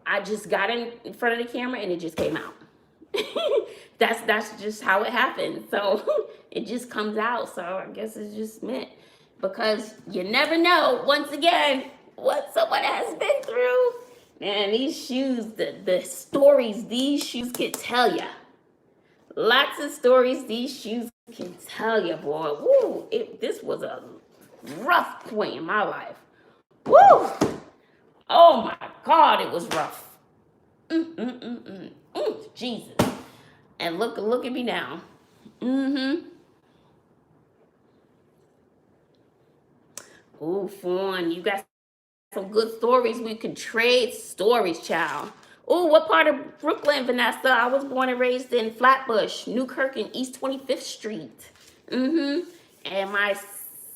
I just got in front of the camera and it just came out. That's just how it happens. So it just comes out. So I guess it's just meant, because you never know, once again, what someone has been through. Man, these shoes, the stories these shoes can tell you. Lots of stories these shoes can tell you, boy. Woo! This was a rough point in my life. Woo! Oh my God, it was rough. Jesus. And look at me now. Ooh, Fawn, you got some good stories. We could trade stories, child. Oh, what part of Brooklyn, Vanessa? I was born and raised in Flatbush, Newkirk, and East 25th Street. And my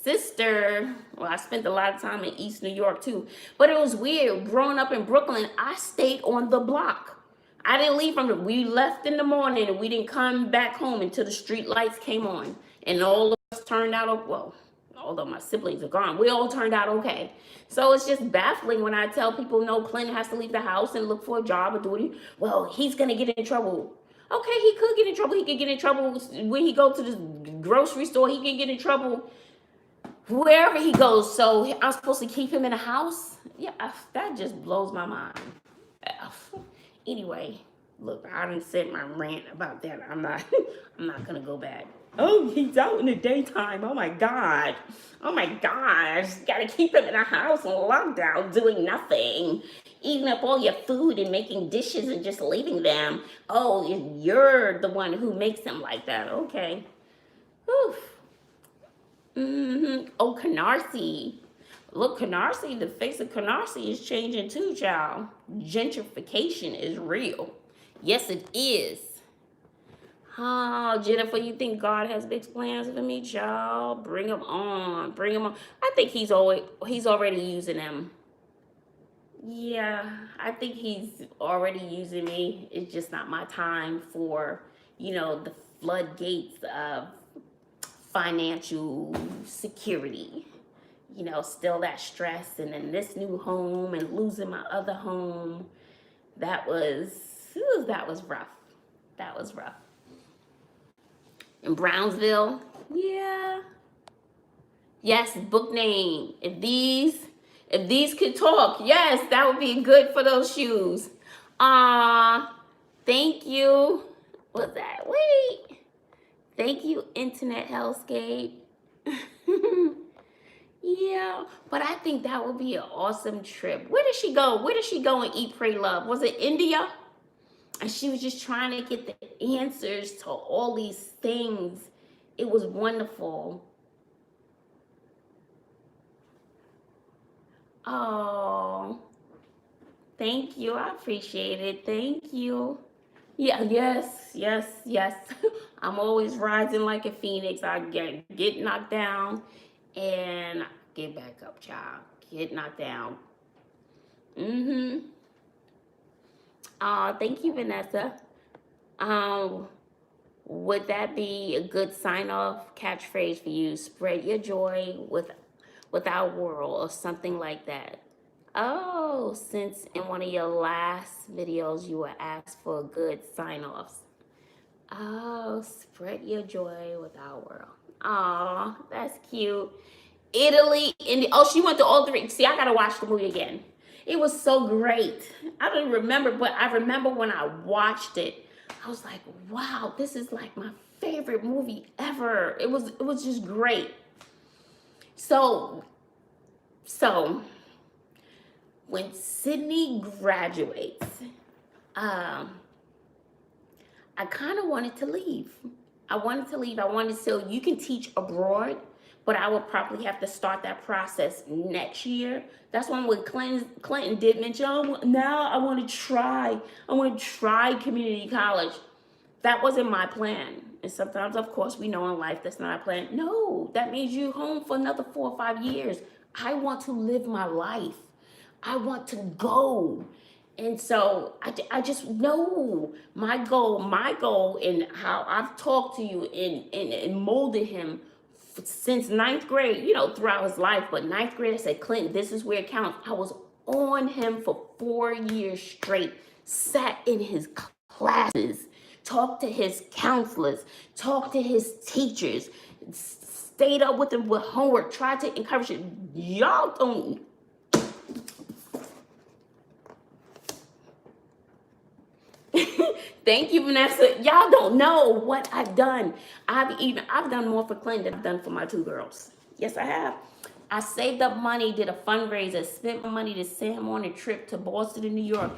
sister, well, I spent a lot of time in East New York too. But it was weird. Growing up in Brooklyn, I stayed on the block. I didn't leave we left in the morning and we didn't come back home until the street lights came on. And all of us turned out, well, although my siblings are gone, we all turned out okay. So it's just baffling when I tell people, no, Clint has to leave the house and look for a job or do it. Well, he's going to get in trouble. Okay, he could get in trouble. He could get in trouble when he go to the grocery store. He can get in trouble wherever he goes. So I'm supposed to keep him in the house? Yeah, that just blows my mind. Anyway, look, I done said my rant about that. I'm not gonna go back. Oh, he's out in the daytime. Oh my God. Oh my gosh. Gotta keep him in the house on lockdown doing nothing. Eating up all your food and making dishes and just leaving them. Oh, you're the one who makes them like that. Okay. Whew. Oh, Canarsie. Look, Canarsie, the face of Canarsie is changing too, child. Gentrification is real. Yes, it is. Oh, Jennifer, you think God has big plans for me, child? Bring him on. Bring him on. I think he's already using them. Yeah, I think he's already using me. It's just not my time for, the floodgates of financial security. Still that stress, and then this new home and losing my other home. That was rough. That was rough. In Brownsville, yeah. Yes, book name. If these could talk, yes, that would be good for those shoes. Thank you. What's that? Wait. Thank you, Internet Hellscape. Yeah, but I think that would be an awesome trip. Where did she go? Where did she go and eat, pray, love? Was it India? And she was just trying to get the answers to all these things. It was wonderful. Oh, thank you. I appreciate it. Thank you. Yeah, yes. I'm always rising like a phoenix. I get knocked down and get back up, child. Get knocked down. Thank you, Vanessa. Would that be a good sign-off catchphrase for you? Spread your joy with our world or something like that. Oh, since in one of your last videos you were asked for good sign-offs. Oh, spread your joy with our world. Oh, that's cute. Italy, India. Oh, she went to all three. See, I gotta watch the movie again. It was so great. I don't remember, but I remember when I watched it, I was like, wow, this is like my favorite movie ever. It was just great. So when Sydney graduates, I kind of wanted to leave. I wanted so you can teach abroad, but I would probably have to start that process next year. That's when Clinton did mention, oh, now I want to try community college. That wasn't my plan. And sometimes, of course, we know in life that's not a plan. No, that means you're home for another 4 or 5 years. I want to live my life. I want to go. And so I just know my goal and how I've talked to you and molded him since 9th grade, throughout his life. But 9th grade, I said, Clinton, this is where it counts. I was on him for 4 years straight, sat in his classes, talked to his counselors, talked to his teachers, stayed up with him with homework, tried to encourage him. Y'all don't. Thank you, Vanessa. Y'all don't know what I've done. I've done more for Clinton than I've done for my 2 girls. Yes, I have. I saved up money, did a fundraiser, spent my money to send him on a trip to Boston and New York,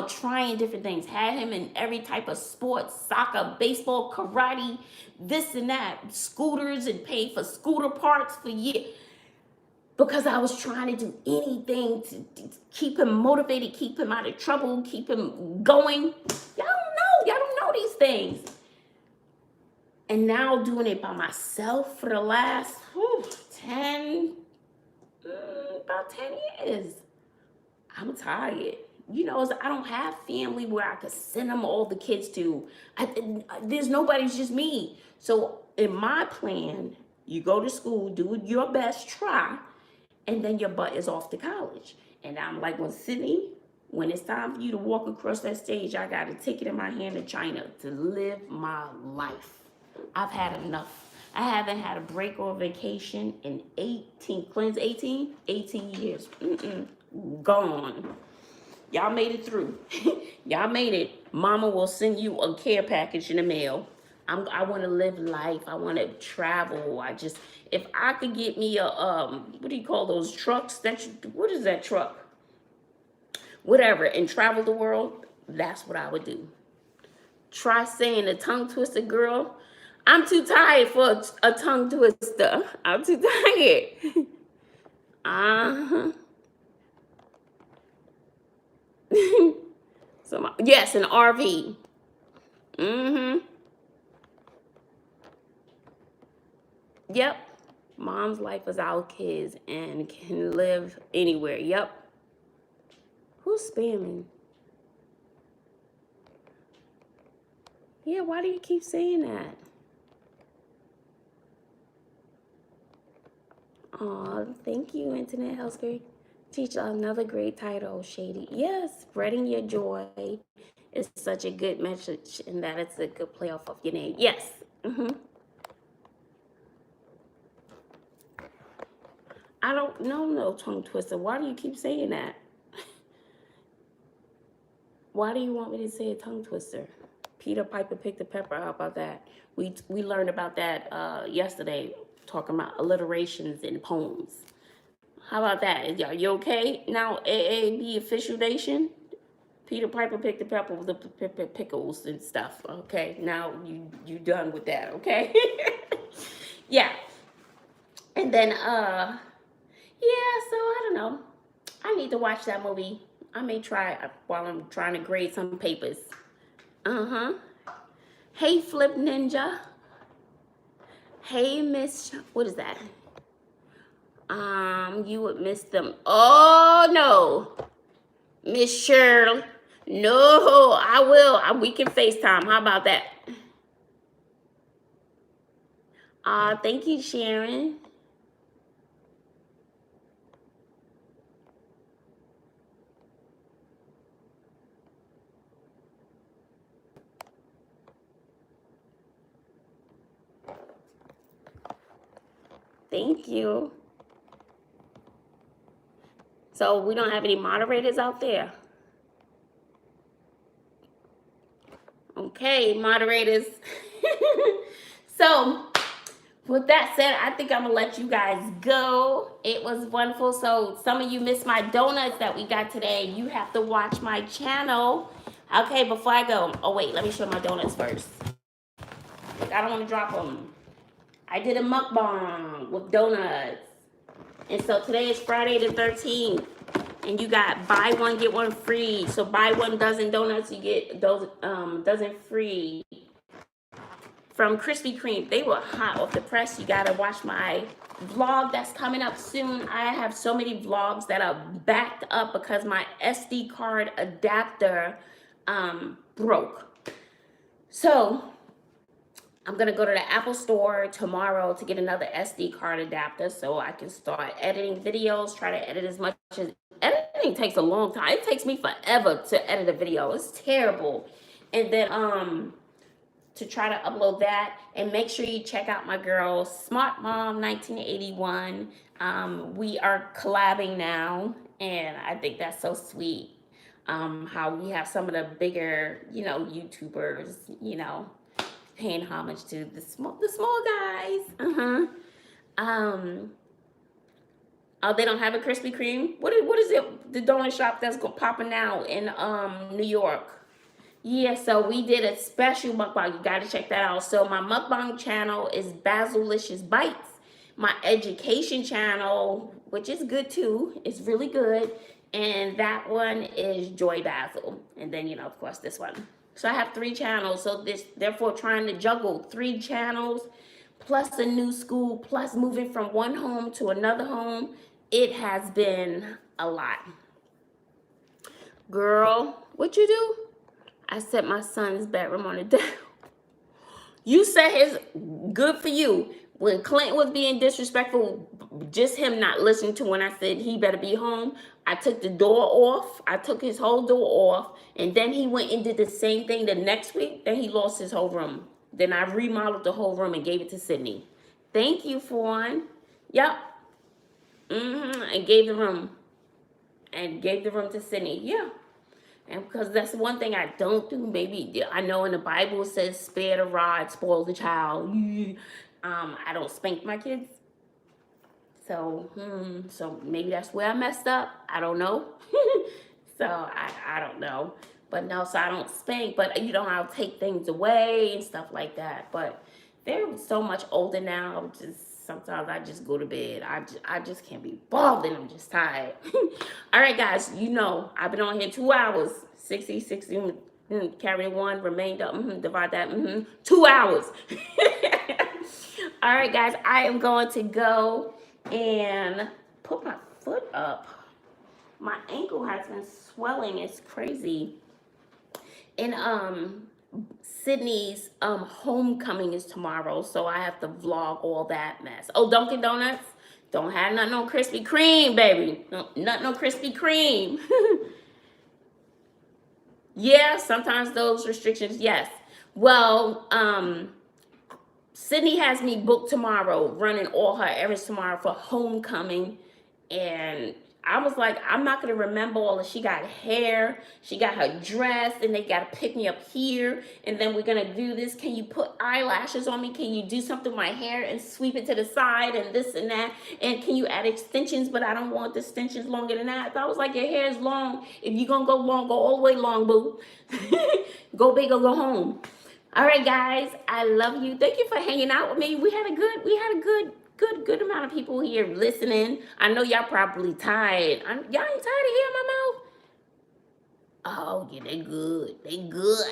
trying different things. Had him in every type of sport, soccer, baseball, karate, this and that, scooters, and paid for scooter parts for years. Because I was trying to do anything to keep him motivated, keep him out of trouble, keep him going. Y'all don't know these things. And now doing it by myself for the last about 10 years. I'm tired. I don't have family where I could send them all the kids to. There's nobody, it's just me. So in my plan, you go to school, do your best, try, and then your butt is off to college. And I'm like, when it's time for you to walk across that stage, I got a ticket in my hand to China to live my life. I've had enough. I haven't had a break or a vacation in 18 years. Gone. Y'all made it through. Y'all made it. Mama will send you a care package in the mail. I want to live life. I want to travel. If I could get me a what do you call those trucks? What is that truck? Whatever, and travel the world. That's what I would do. Try saying a tongue twister, girl. I'm too tired for a tongue twister. I'm too tired. Uh-huh. Yes, an RV. Mm-hmm. Yep. Mom's life is our kids and can live anywhere. Yep. Who's spamming? Yeah, why do you keep saying that? Aw, thank you, Internet Health Care. Teach another great title, Shady. Yes, spreading your joy is such a good message, and that it's a good play off of your name. Yes. I don't know no tongue twister. Why do you keep saying that? Why do you want me to say a tongue twister? Peter Piper picked a pepper. How about that? We learned about that yesterday, talking about alliterations in poems. How about that? Are you okay now? AAB official nation. Peter Piper picked the pepper with the pickles and stuff. Okay, now you done with that. Okay. Yeah. And then yeah. So I don't know. I need to watch that movie. I may try while I'm trying to grade some papers. Hey, Flip Ninja. Hey, Miss. What is that? You would miss them. Oh no, Miss Shirley. No, I will. We can FaceTime. How about that? Thank you, Sharon. Thank you. So we don't have any moderators out there. Okay, moderators. So with that said, I think I'm gonna let you guys go. It was wonderful. So some of you missed my donuts that we got today. You have to watch my channel. Okay, before I go. Oh wait, let me show my donuts first. Look, I don't want to drop them. I did a mukbang with donuts. And so today is Friday the 13th. And you got buy one, get one free. So buy 1 dozen donuts, you get those dozen free. From Krispy Kreme. They were hot off the press. You gotta watch my vlog that's coming up soon. I have so many vlogs that are backed up because my SD card adapter broke. So I'm gonna go to the Apple store tomorrow to get another SD card adapter so I can start editing videos, try to edit as much as, editing takes a long time. It takes me forever to edit a video. It's terrible. And then to try to upload that, and make sure you check out my girl Smartmom 1981. We are collabing now, and I think that's so sweet. How we have some of the bigger, YouTubers, paying homage to the small guys. Oh, they don't have a Krispy Kreme. What is it? The donut shop that's popping now in New York. Yeah, so we did a special mukbang. You got to check that out. So my mukbang channel is Bazzleicious Bites. My education channel, which is good too, is really good. And that one is Joy Bazzle. And then, of course, this one. So I have 3 channels. So therefore trying to juggle 3 channels, plus a new school, plus moving from one home to another home. It has been a lot. Girl, what you do? I set my son's bedroom on the down. You said his good for you. When Clint was being disrespectful, just him not listening to when I said he better be home, I took the door off. I took his whole door off. And then he went and did the same thing the next week. Then he lost his whole room. Then I remodeled the whole room and gave it to Sydney. Thank you, Fawn. Yep. And gave the room. And gave the room to Sydney. Yeah. And because that's one thing I don't do. Maybe I know in the Bible it says spare the rod, spoil the child. I don't spank my kids. So, so maybe that's where I messed up. I don't know. So I don't know. But no, so I don't spank. But you know, I'll take things away and stuff like that. But they're so much older now. Sometimes I just go to bed. I just can't be bothered. I'm just tired. All right, guys. You know, I've been on here 2 hours. 60, carry one, remainder, divide that, 2 hours. All right, guys. I am going to go and put my foot up. My ankle has been swelling. It's crazy. And Sydney's homecoming is tomorrow, so I have to vlog all that mess. Oh, Dunkin' Donuts, don't have nothing on Krispy Kreme, baby. No, nothing on Krispy Kreme. Yeah, sometimes those restrictions, yes. Well, Sydney has me booked tomorrow, running all her errands tomorrow for homecoming. And I was like, I'm not going to remember all of. She got hair, she got her dress, and they got to pick me up here. And then we're going to do this. Can you put eyelashes on me? Can you do something with my hair and sweep it to the side and this and that? And can you add extensions? But I don't want the extensions longer than that. So I was like, your hair is long. If you're going to go long, go all the way long, boo. Go big or go home. All right, guys, I love you. Thank you for hanging out with me. We had a good amount of people here listening. I know y'all probably tired. Y'all ain't tired of hearing my mouth? Oh, yeah, they good. They good.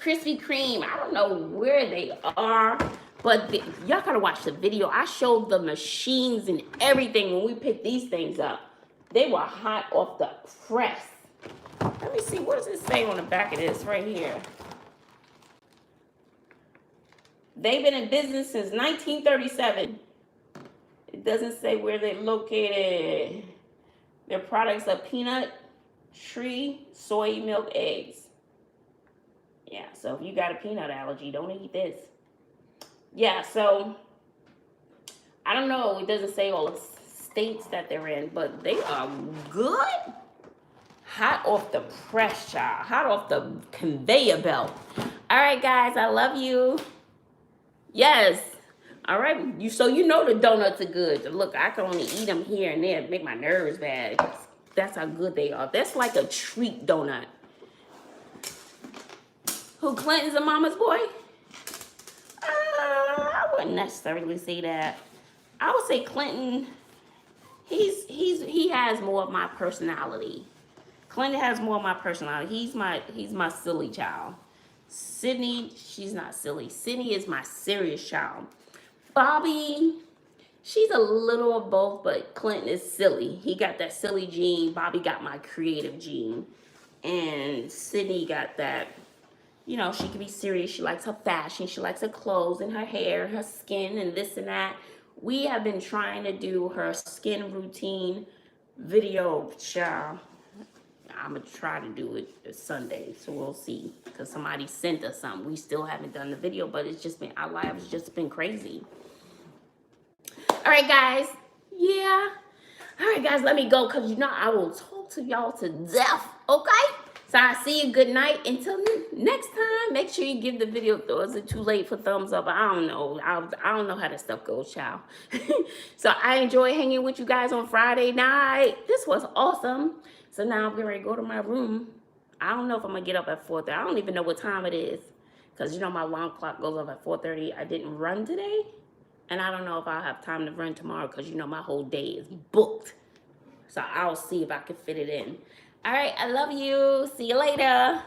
Krispy Kreme. I don't know where they are, but y'all gotta watch the video. I showed the machines and everything when we picked these things up. They were hot off the press. Let me see, what does it say on the back of this right here? They've been in business since 1937. It doesn't say where they're located. Their products are peanut, tree, soy milk, eggs. Yeah, so if you got a peanut allergy, don't eat this. Yeah, so I don't know. It doesn't say all the states that they're in, but they are good. Hot off the press, child. Hot off the conveyor belt. All right, guys, I love you. Yes. All right. So you know the donuts are good. Look, I can only eat them here and there. Make my nerves bad. That's how good they are. That's like a treat donut. Who, Clinton's a mama's boy? I wouldn't necessarily say that. I would say Clinton, he has more of my personality. Clinton has more of my personality. He's my silly child. Sydney, she's not silly. Sydney is my serious child. Bobbi, she's a little of both, but Clinton is silly. He got that silly gene. Bobbi got my creative gene. And Sydney got that, you know, she can be serious. She likes her fashion. She likes her clothes and her hair, her skin, and this and that. We have been trying to do her skin routine video, child. I'm going to try to do it Sunday, so we'll see. Because somebody sent us something. We still haven't done the video, but it's just been, our lives just been crazy. All right, guys. Yeah. All right, guys, let me go because, you know, I will talk to y'all to death, okay? So I'll see you. Good night. Until next time, make sure you give the video, is it too late for thumbs up? I don't know. I don't know how this stuff goes, child. So I enjoy hanging with you guys on Friday night. This was awesome. So now I'm getting ready to go to my room. I don't know if I'm going to get up at 4:30. I don't even know what time it is. Because, you know, my alarm clock goes off at 4:30. I didn't run today. And I don't know if I'll have time to run tomorrow. Because, you know, my whole day is booked. So I'll see if I can fit it in. All right. I love you. See you later.